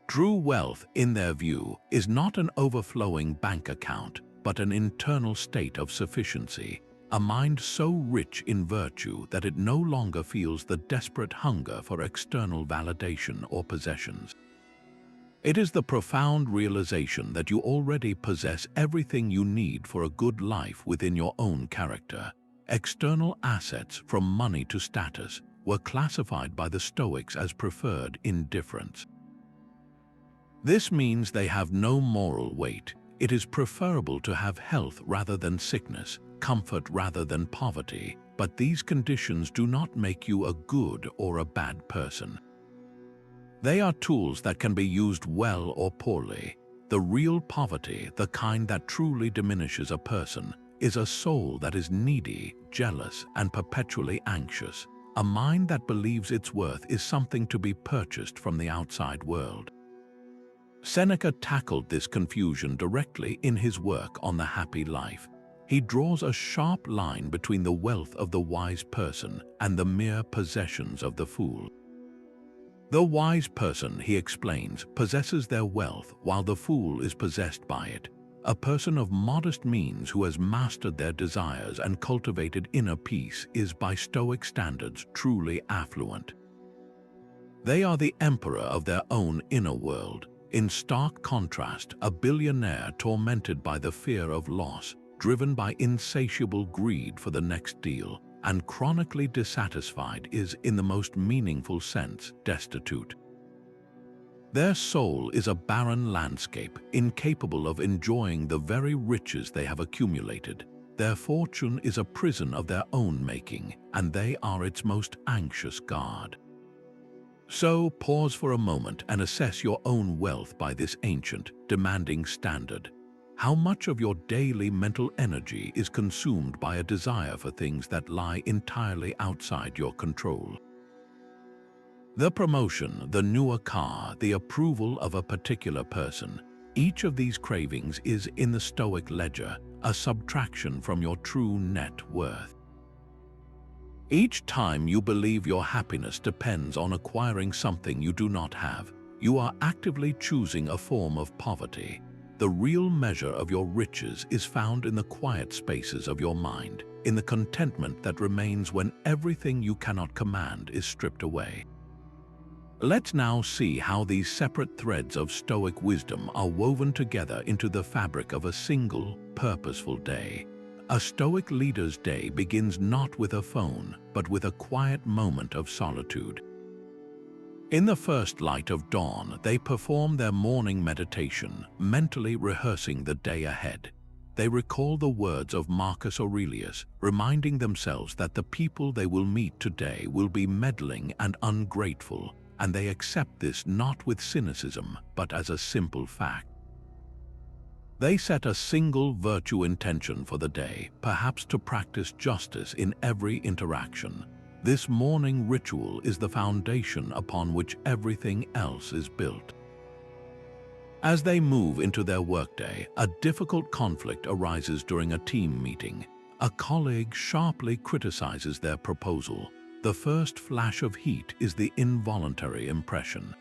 True wealth, in their view, is not an overflowing bank account, but an internal state of sufficiency, a mind so rich in virtue that it no longer feels the desperate hunger for external validation or possessions. It is the profound realization that you already possess everything you need for a good life within your own character. External assets, from money to status, were classified by the Stoics as preferred indifference. This means they have no moral weight. It is preferable to have health rather than sickness, comfort rather than poverty, but these conditions do not make you a good or a bad person. They are tools that can be used well or poorly. The real poverty, the kind that truly diminishes a person, is a soul that is needy, jealous, and perpetually anxious, a mind that believes its worth is something to be purchased from the outside world. Seneca tackled this confusion directly in his work on the happy life. He draws a sharp line between the wealth of the wise person and the mere possessions of the fool. The wise person, he explains, possesses their wealth while the fool is possessed by it. A person of modest means who has mastered their desires and cultivated inner peace is, by Stoic standards, truly affluent. They are the emperor of their own inner world. In stark contrast, a billionaire tormented by the fear of loss, driven by insatiable greed for the next deal, and chronically dissatisfied is, in the most meaningful sense, destitute. Their soul is a barren landscape, incapable of enjoying the very riches they have accumulated. Their fortune is a prison of their own making, and they are its most anxious guard. So, pause for a moment and assess your own wealth by this ancient, demanding standard. How much of your daily mental energy is consumed by a desire for things that lie entirely outside your control? The promotion, the newer car, the approval of a particular person, each of these cravings is, in the Stoic ledger, a subtraction from your true net worth. Each time you believe your happiness depends on acquiring something you do not have, you are actively choosing a form of poverty. The real measure of your riches is found in the quiet spaces of your mind, in the contentment that remains when everything you cannot command is stripped away. Let's now see how these separate threads of Stoic wisdom are woven together into the fabric of a single, purposeful day. A Stoic leader's day begins not with a phone, but with a quiet moment of solitude. In the first light of dawn, they perform their morning meditation, mentally rehearsing the day ahead. they recall the words of Marcus Aurelius, reminding themselves that the people they will meet today will be meddling and ungrateful, and they accept this not with cynicism, but as a simple fact. They set a single virtue intention for the day, perhaps to practice justice in every interaction. This morning ritual is the foundation upon which everything else is built. As they move into their workday, a difficult conflict arises during a team meeting. A colleague sharply criticizes their proposal. The first flash of heat is the involuntary impression.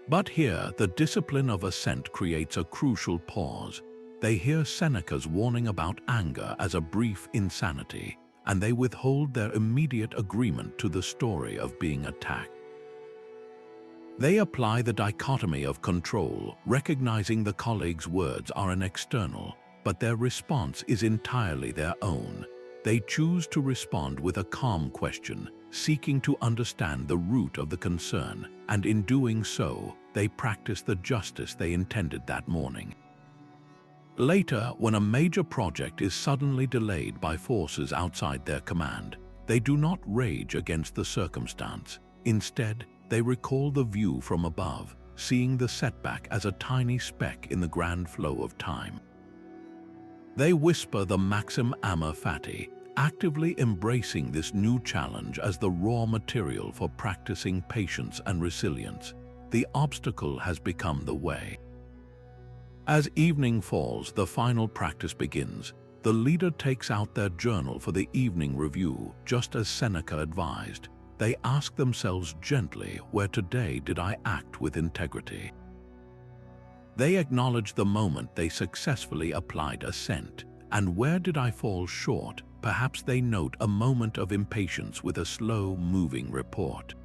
But here, the discipline of assent creates a crucial pause. They hear Seneca's warning about anger as a brief insanity, and they withhold their immediate agreement to the story of being attacked. They apply the dichotomy of control, recognizing the colleague's words are an external, but their response is entirely their own. They choose to respond with a calm question, seeking to understand the root of the concern, and in doing so, they practice the justice they intended that morning. Later, when a major project is suddenly delayed by forces outside their command, they do not rage against the circumstance. Instead, they recall the view from above, seeing the setback as a tiny speck in the grand flow of time. They whisper the maxim Amor Fati, actively embracing this new challenge as the raw material for practicing patience and resilience. The obstacle has become the way. As evening falls, the final practice begins. The leader takes out their journal for the evening review, just as Seneca advised. They ask themselves gently, where today did I act with integrity? They acknowledge the moment they successfully applied assent, and where did I fall short? Perhaps they note a moment of impatience with a slow-moving report.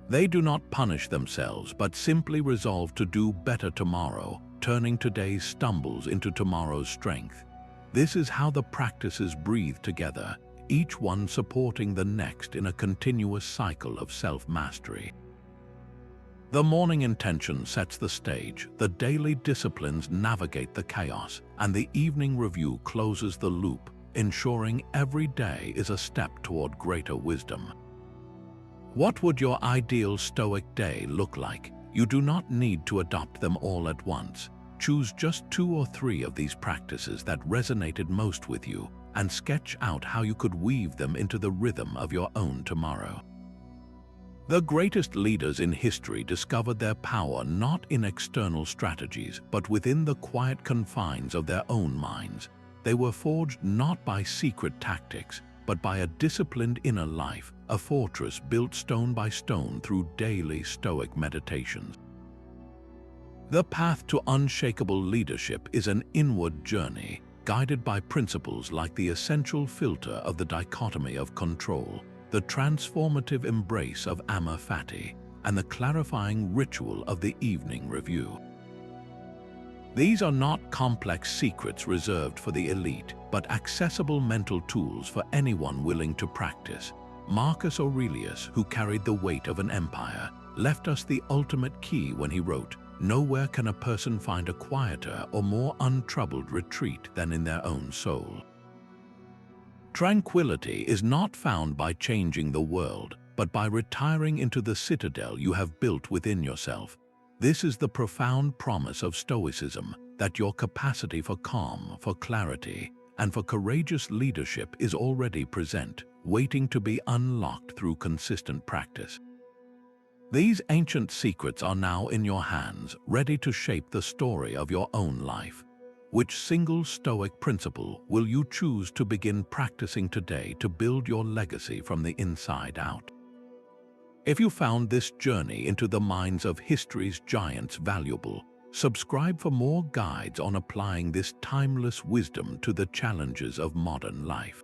They do not punish themselves, but simply resolve to do better tomorrow, turning today's stumbles into tomorrow's strength. This is how the practices breathe together, each one supporting the next in a continuous cycle of self-mastery. The morning intention sets the stage, the daily disciplines navigate the chaos, and the evening review closes the loop, ensuring every day is a step toward greater wisdom. What would your ideal Stoic day look like? You do not need to adopt them all at once. Choose just 2 or 3 of these practices that resonated most with you, and sketch out how you could weave them into the rhythm of your own tomorrow. The greatest leaders in history discovered their power not in external strategies, but within the quiet confines of their own minds. They were forged not by secret tactics, but by a disciplined inner life, a fortress built stone by stone through daily Stoic meditations. The path to unshakable leadership is an inward journey, guided by principles like the essential filter of the dichotomy of control, the transformative embrace of Amor Fati, and the clarifying ritual of the evening review. These are not complex secrets reserved for the elite, but accessible mental tools for anyone willing to practice. Marcus Aurelius, who carried the weight of an empire, left us the ultimate key when he wrote, "Nowhere can a person find a quieter or more untroubled retreat than in their own soul." Tranquility is not found by changing the world, but by retiring into the citadel you have built within yourself. This is the profound promise of Stoicism, that your capacity for calm, for clarity, and for courageous leadership is already present, waiting to be unlocked through consistent practice. These ancient secrets are now in your hands, ready to shape the story of your own life. Which single Stoic principle will you choose to begin practicing today to build your legacy from the inside out? If you found this journey into the minds of history's giants valuable, subscribe for more guides on applying this timeless wisdom to the challenges of modern life.